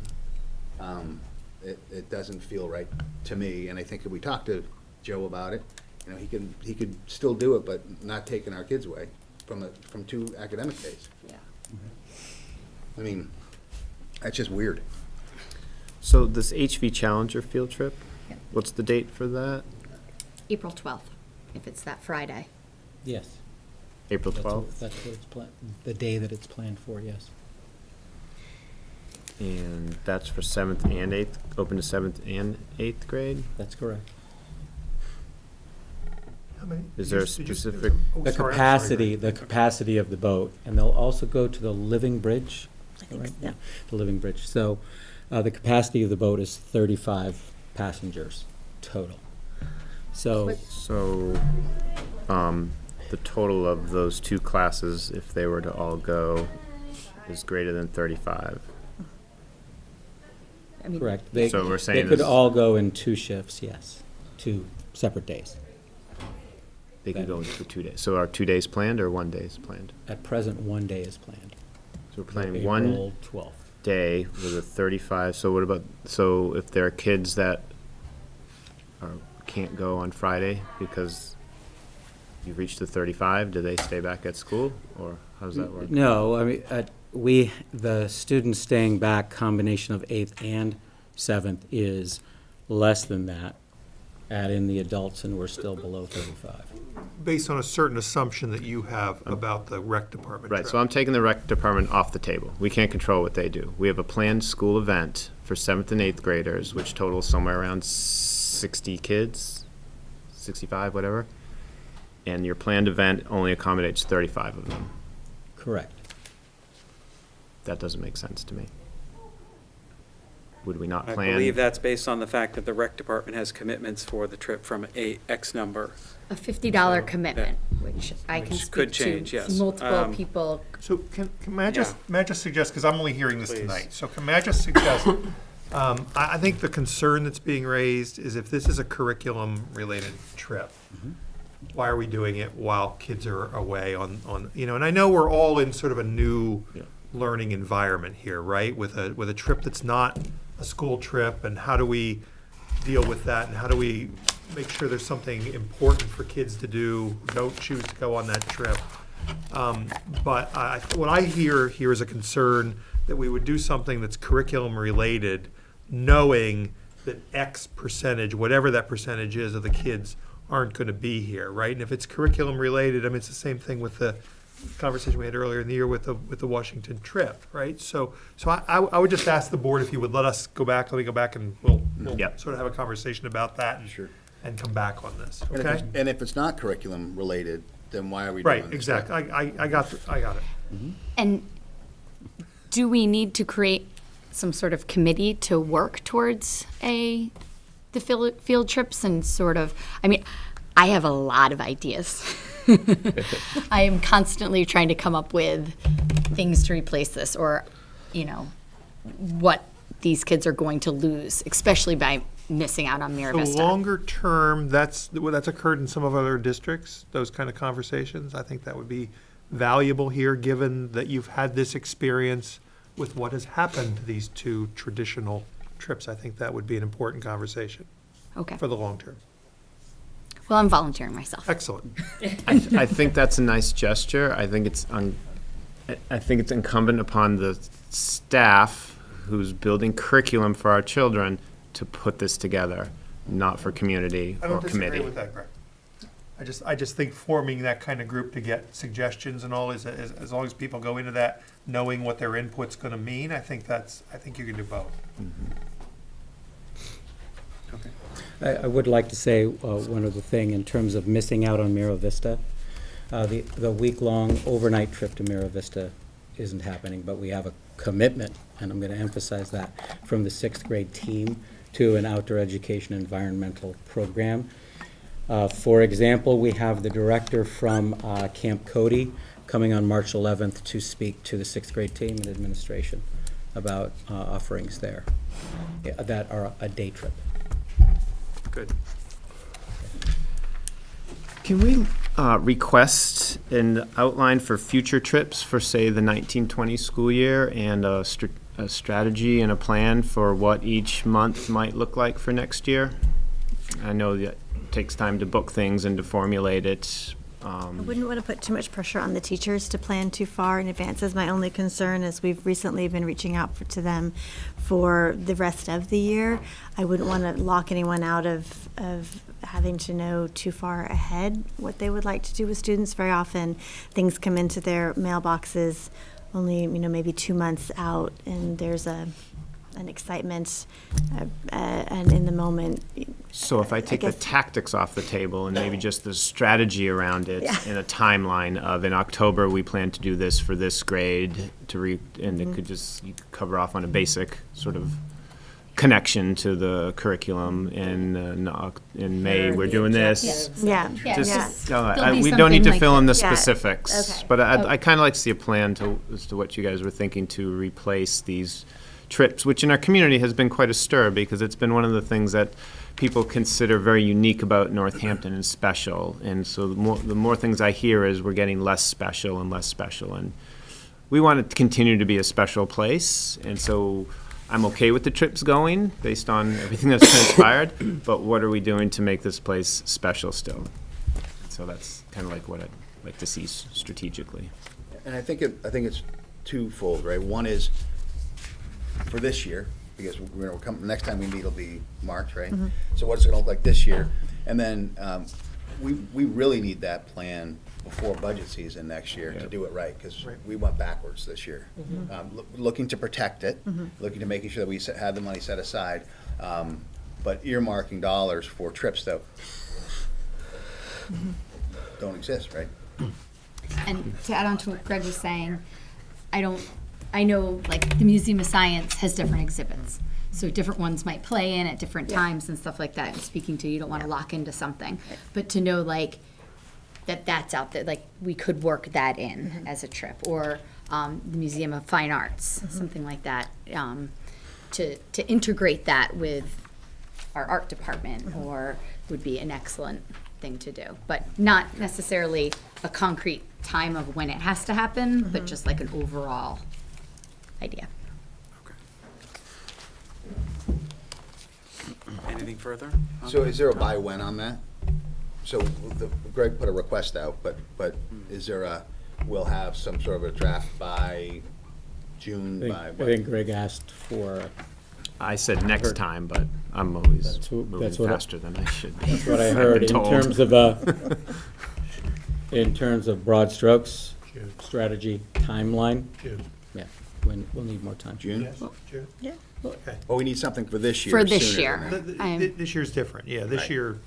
It doesn't feel right to me, and I think if we talk to Joe about it, he could still do it, but not taking our kids away from 2 academic days. Yeah. I mean, that's just weird. So this HV Challenger field trip, Yep. what's the date for that? April 12th, if it's that Friday. Yes. April That's 12th? That's what it's the day that it's planned for, yes. And that's for 7th and 8th, open to 7th and 8th grade? That's correct. How many? Is there a Did you- specific- oh, The sorry, I'm capacity, sorry. the capacity of the boat, and they'll also go to the living bridge. I think right? so, yeah. The living bridge. So, the capacity of the boat is 35 passengers total. So, So, the total of those 2 classes, if they were to all go, is greater than 35. I mean, correct. They, So we're they saying could this- all go in 2 shifts, yes, 2 separate days. They could go for 2 days. So are 2 days planned or 1 day is planned? At present, 1 day is planned. So we're planning April 1 12th. day with a 35, so what about, so if there are kids that can't go on Friday because you've reached the 35, do they stay back at school, or how does that work? No, I mean, the students staying back, combination of 8th and 7th is less than that. Add in the adults and we're still below 35. Based on a certain assumption that you have about the rec department Right, trip. so I'm taking the rec department off the table. We can't control what they do. We have a planned school event for 7th and 8th graders, which totals somewhere around 60 kids, 65, whatever. And your planned event only accommodates 35 of them. Correct. That doesn't make sense to me. Would we not I plan? believe that's based on the fact that the rec department has commitments for the trip from X number. A $50 So, commitment, which I can Which speak could change, to yes. multiple people. So may I just suggest, because I'm only hearing this Please. tonight, so may I just suggest, I think the concern that's being raised is if this is a curriculum-related trip, why are we doing it while kids are away on, and I know we're all in sort of a new Yeah. learning environment here, right? With a trip that's not a school trip, and how do we deal with that, and how do we make sure there's something important for kids to do who don't choose to go on that trip? But what I hear here is a concern that we would do something that's curriculum-related, knowing that X percentage, whatever that percentage is of the kids, aren't going to be here, right? And if it's curriculum-related, I mean, it's the same thing with the conversation we had earlier in the year with the Washington trip, right? So I would just ask the board if you would let me go back and we'll Yep. sort of have a conversation about that Sure. and come back on this, And if okay? it's- And if it's not curriculum-related, then why are we doing Right, this? exactly. I got it. And do we need to create some sort of committee to work towards the field trips and sort of, I mean, I have a lot of ideas. I am constantly trying to come up with things to replace this, or, what these kids are going to lose, especially by missing out on Mira So Vista. longer term, that's occurred in some of other districts, those kind of conversations. I think that would be valuable here, given that you've had this experience with what has happened to these two traditional trips. I think that would be an important conversation Okay. for the long term. Well, I'm volunteering myself. Excellent. I think that's a nice gesture. I think it's incumbent upon the staff who's building curriculum for our children to put this together, not for community I or don't disagree committee. with that, Greg. I just think forming that kind of group to get suggestions and all is, as long as people go into that knowing what their input's gonna mean, I think you can do both. I would like to say one other thing in terms of missing out on Mira Vista. The week-long overnight trip to Mira Vista isn't happening, but we have a commitment, and I'm going to emphasize that, from the 6th grade team to an outdoor education environmental program. For example, we have the director from Camp Cody coming on March 11th to speak to the 6th grade team and administration about offerings there that are a day trip. Good. Can we request an outline for future trips for, say, the 1920 school year, and a strategy and a plan for what each month might look like for next year? I know that it takes time to book things and to formulate it. I wouldn't want to put too much pressure on the teachers to plan too far in advance. As my only concern is we've recently been reaching out to them for the rest of the year. I wouldn't want to lock anyone out of having to know too far ahead what they would like to do with students. Very often, things come into their mailboxes only, maybe 2 months out, and there's an excitement, and in the moment. So if I take the guess- tactics off the table and maybe just the strategy around it, Yeah. and a timeline of, in October, we plan to do this for this grade, and it could you could cover off on a basic sort of connection to the curriculum. In May, we're doing this. Yeah, Yeah, Just- just- no, there'll be we don't need to something fill in the that. Yeah. specifics, Okay. but I kind of like to see a plan as to what you guys were thinking to replace these trips, which in our community has been quite a stir, because it's been one of the things that people consider very unique about Northampton and special. And so the more things I hear is we're getting less special and less special. And we want to continue to be a special place. And so I'm okay with the trips going based on everything that's transpired, but what are we doing to make this place special still? So that's kind of like what I'd like to see strategically. And I think it's twofold, right? One is for this year, because next time we meet will be March, right? So what's it gonna look like this year? And then we really need that plan before budget season next year to do it right, because we went backwards this year. Looking to protect it, looking to making sure that we have the money set aside, but earmarking dollars for trips that don't exist, right? And to add on to what Greg was saying, I know like the Museum of Science has different exhibits. So different ones might play in at different times and stuff like that. And speaking to, you don't want to lock into something. But to know like that's out there, like we could work that in as a trip. Or the Museum of Fine Arts, something like that. To integrate that with our art department or would be an excellent thing to do. But not necessarily a concrete time of when it has to happen, but just like an overall idea. Anything further? So is there a by when on that? So Greg put a request out, but is there we'll have some sort of a draft by June, by I what? think Greg asked for, I said next time, but I'm always That's moving what I- faster than I should be. what I heard, in Told. terms of broad strokes, strategy, timeline, June. yeah, we'll need more time. June? Yes, June. Yeah. Okay. Well, we need something for this year. For this sooner year. than that. I'm- This year's different, yeah, this Right. year,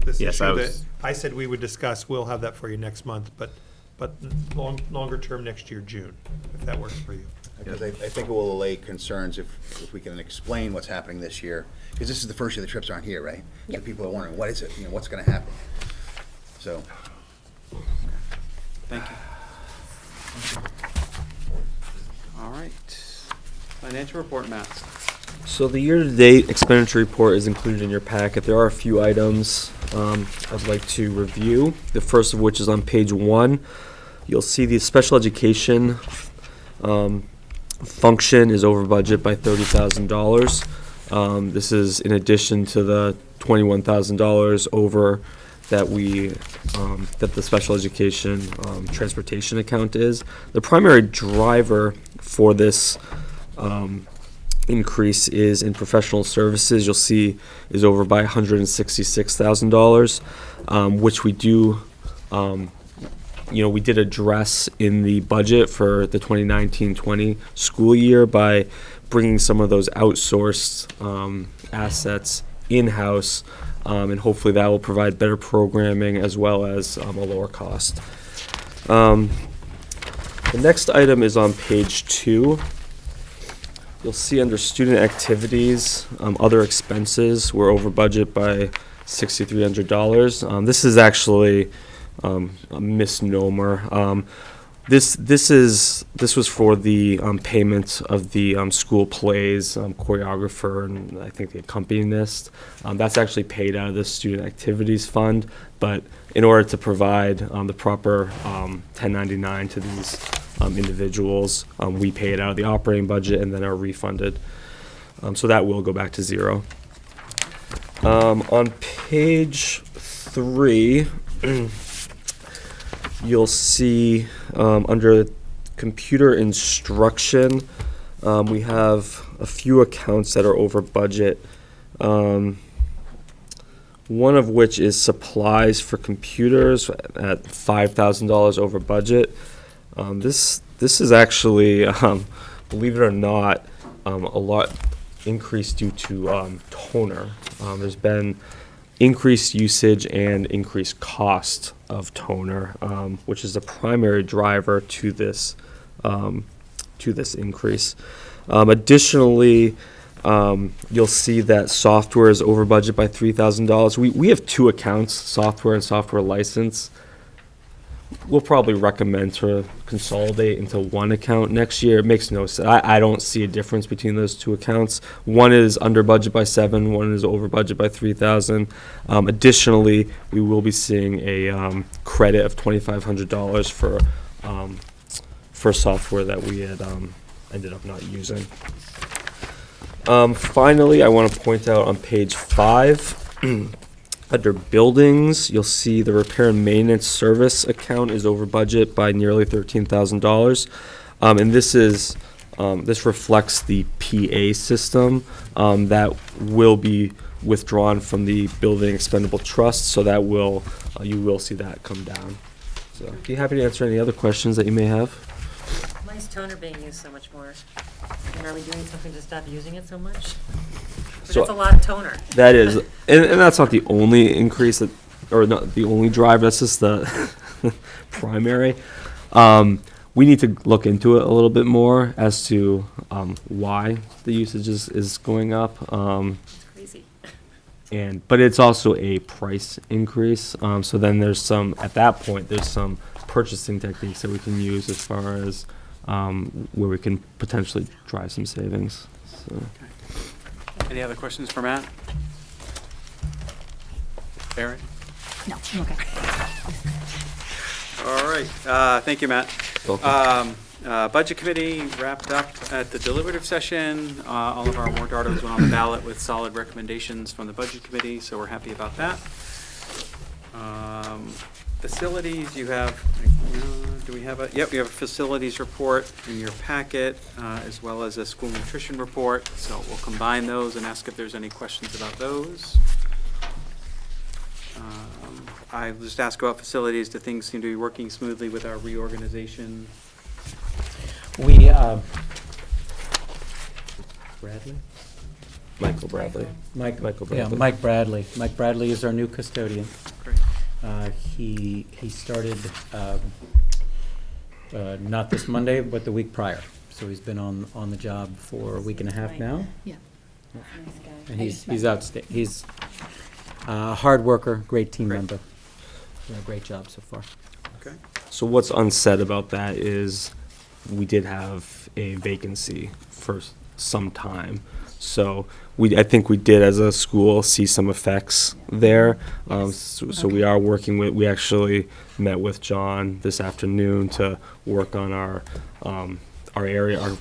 this Yes, issue I that was- I said we would discuss, we'll have that for you next month, but longer term next year, June, if that works for you. Because I think it will allay concerns if we can explain what's happening this year, because this is the first year the trips aren't here, right? So people are wondering, what is it, what's gonna happen? So, Thank you. Financial report, Matt. So the year-to-date expenditure report is included in your packet. There are a few items I'd like to review. The first of which is on page 1. You'll see the special education function is over budget by $30,000. This is in addition to the $21,000 over that that the special education transportation account is. The primary driver for this increase is in professional services. You'll see is over by $166,000, which we do, we did address in the budget for the 2019-20 school year by bringing some of those outsourced assets in-house, and hopefully that will provide better programming as well as a lower cost. The next item is on page 2. You'll see under student activities, other expenses, we're over budget by $6,300. This is actually a misnomer. This was for the payment of the school plays, choreographer, and I think the accompanist. That's actually paid out of the student activities fund, but in order to provide the proper 1099 to these individuals, we pay it out of the operating budget and then are refunded. So that will go back to zero. On page 3, you'll see under computer instruction, we have a few accounts that are over budget. One of which is supplies for computers at $5,000 over budget. This is actually, believe it or not, a lot increased due to toner. There's been increased usage and increased cost of toner, which is the primary driver to this increase. Additionally, you'll see that software is over budget by $3,000. We have 2 accounts, software and software license. We'll probably recommend to consolidate into one account next year. It makes no sense. I don't see a difference between those 2 accounts. One is under budget by $7,000, one is over budget by $3,000. Additionally, we will be seeing a credit of $2,500 for software that we had ended up not using. Finally, I want to point out on page 5, under buildings, you'll see the repair and maintenance service account is over budget by nearly $13,000. And this reflects the PA system that will be withdrawn from the building expendable trust, so that you will see that come down. So be happy to answer any other questions that you may have. Why is toner being used so much more? And are we doing something to stop using it so much? But So- it's a lot of toner. That is, and that's not the only increase or not the only driver. That's just the primary. We need to look into it a little bit more as to why the usage is going up. It's crazy. But it's also a price increase. So then there's some purchasing techniques that we can use as far as where we can potentially drive some savings. So. Any other questions for Matt? Erin? No, I'm okay. All right, thank you, Matt. Budget Committee wrapped up at the deliberative session. All of our warrant articles went on the ballot with solid recommendations from the Budget Committee, so we're happy about that. Facilities, you have, do we have yep, we have a facilities report in your packet, as well as a school nutrition report. So we'll combine those and ask if there's any questions about those. I just ask about facilities. Do things seem to be working smoothly with our reorganization? We, Bradley? Michael Bradley. Michael Bradley. Mike Bradley. Mike Bradley is our new custodian. Great. He started, not this Monday, but the week prior. So he's been on the job for a week and a half now. Yeah. And he's outstanding. He's a hard worker, great team Great. member. Doing a great job so far. Okay. So what's unsaid about that is we did have a vacancy for some time. So I think we did as a school see some effects there. So we are working with, we actually met with John this afternoon to work on our area, our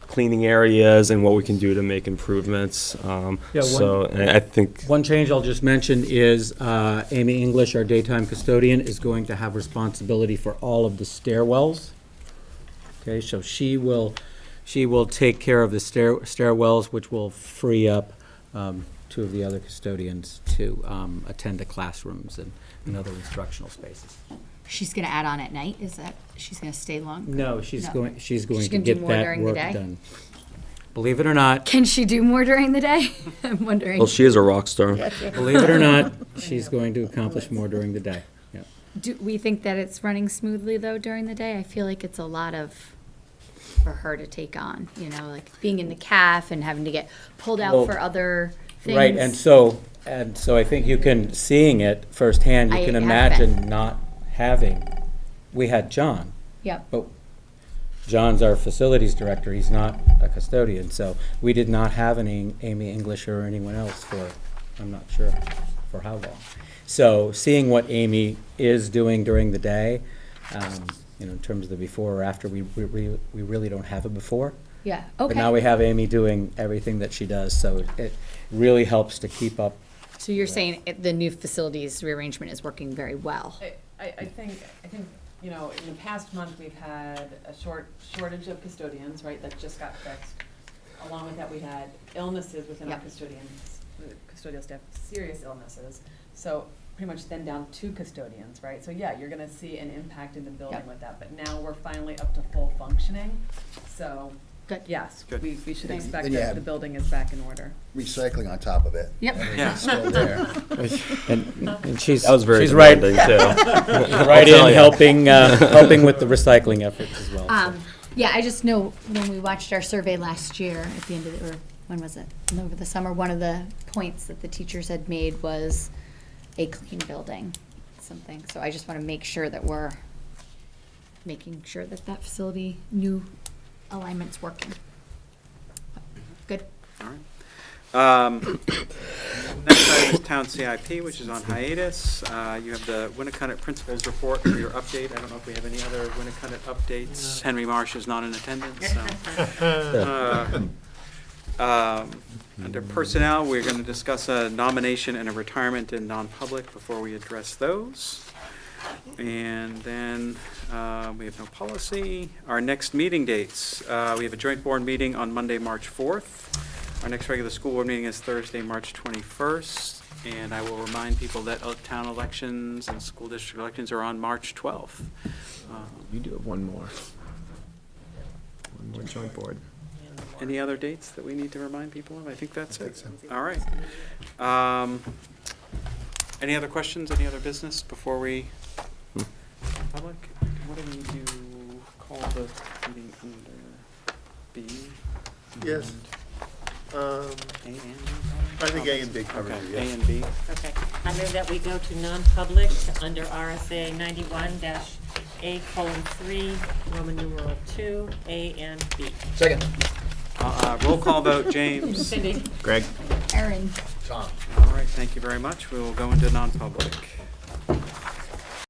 cleaning areas and what we can do to make improvements. And I think One change I'll just mention is Amy English, our daytime custodian, is going to have responsibility for all of the stairwells. Okay, so she will take care of the stairwells, which will free up two of the other custodians to attend to classrooms and other instructional spaces. She's gonna add on at night, is that, she's gonna stay long? No, she's No. going She's to gonna do get more that during the work day? done. Believe it or not, Can she do more during the day? I'm wondering. well, she is a rock star. believe it or not, she's going to accomplish more during the day. Yeah. Do we think that it's running smoothly though during the day? I feel like it's a lot for her to take on, you know, like being in the CAF and having to get pulled out Well, for other things. Right, and so I think you can, seeing it firsthand, you I can have imagine not having, we had John, Yep. but John's our facilities director, he's not a custodian, so we did not have any Amy English or anyone else for, I'm not sure for how long. So seeing what Amy is doing during the day, you know, in terms of the before or after, we really don't have it before. Yeah, But now okay. we have Amy doing everything that she does, so it really helps to keep up. So you're saying the new facilities rearrangement is working very well? I think, you know, in the past month, we've had a shortage of custodians, right, that just got fixed. Along with that, we had illnesses within our Yep. custodial staff, serious illnesses. So pretty much then down 2 custodians, right? So yeah, you're gonna see an impact in the building Yep. with that, but now we're finally up to full functioning. So, Good. yes, Good. we should expect Then you that have- the building is back in order. Recycling on top of it. Yep. Everything's still there. And she's, That was very she's right, demanding too. right tell in ya. helping with the recycling efforts as well. so. Yeah, I just know when we watched our survey last year at the end of the, or when was it? Over the summer, one of the points that the teachers had made was a clean building, something. So I just want to make sure that we're making sure that that facility, new alignment's working. Good. All right. Next item is Town CIP, which is on hiatus. You have the Winnicott Principals Report for your update. I don't know if we have any other Winnicott updates. Henry Marsh is not in attendance, so. Under Personnel, we're going to discuss a nomination and a retirement in non-public before we address those. And then we have no policy. Our next meeting dates, we have a joint board meeting on Monday, March 4th. Our next regular school board meeting is Thursday, March 21st. And I will remind people that town elections and school district elections are on March 12th. You do have one more joint board. Any other dates that we need to remind people of? I think that's it. so. All right. Any other questions, any other business before we, public? What do we do, call the meeting under B? Yes. A and B? I think A and B covers Okay, it, A yes. and B. Okay, I move that we go to non-public under RSA 91-A:3, Roman numeral 2, A and B. Second. Roll call vote, James. Cindy? Greg? Erin. Tom. All right, thank you very much. We will go into non-public.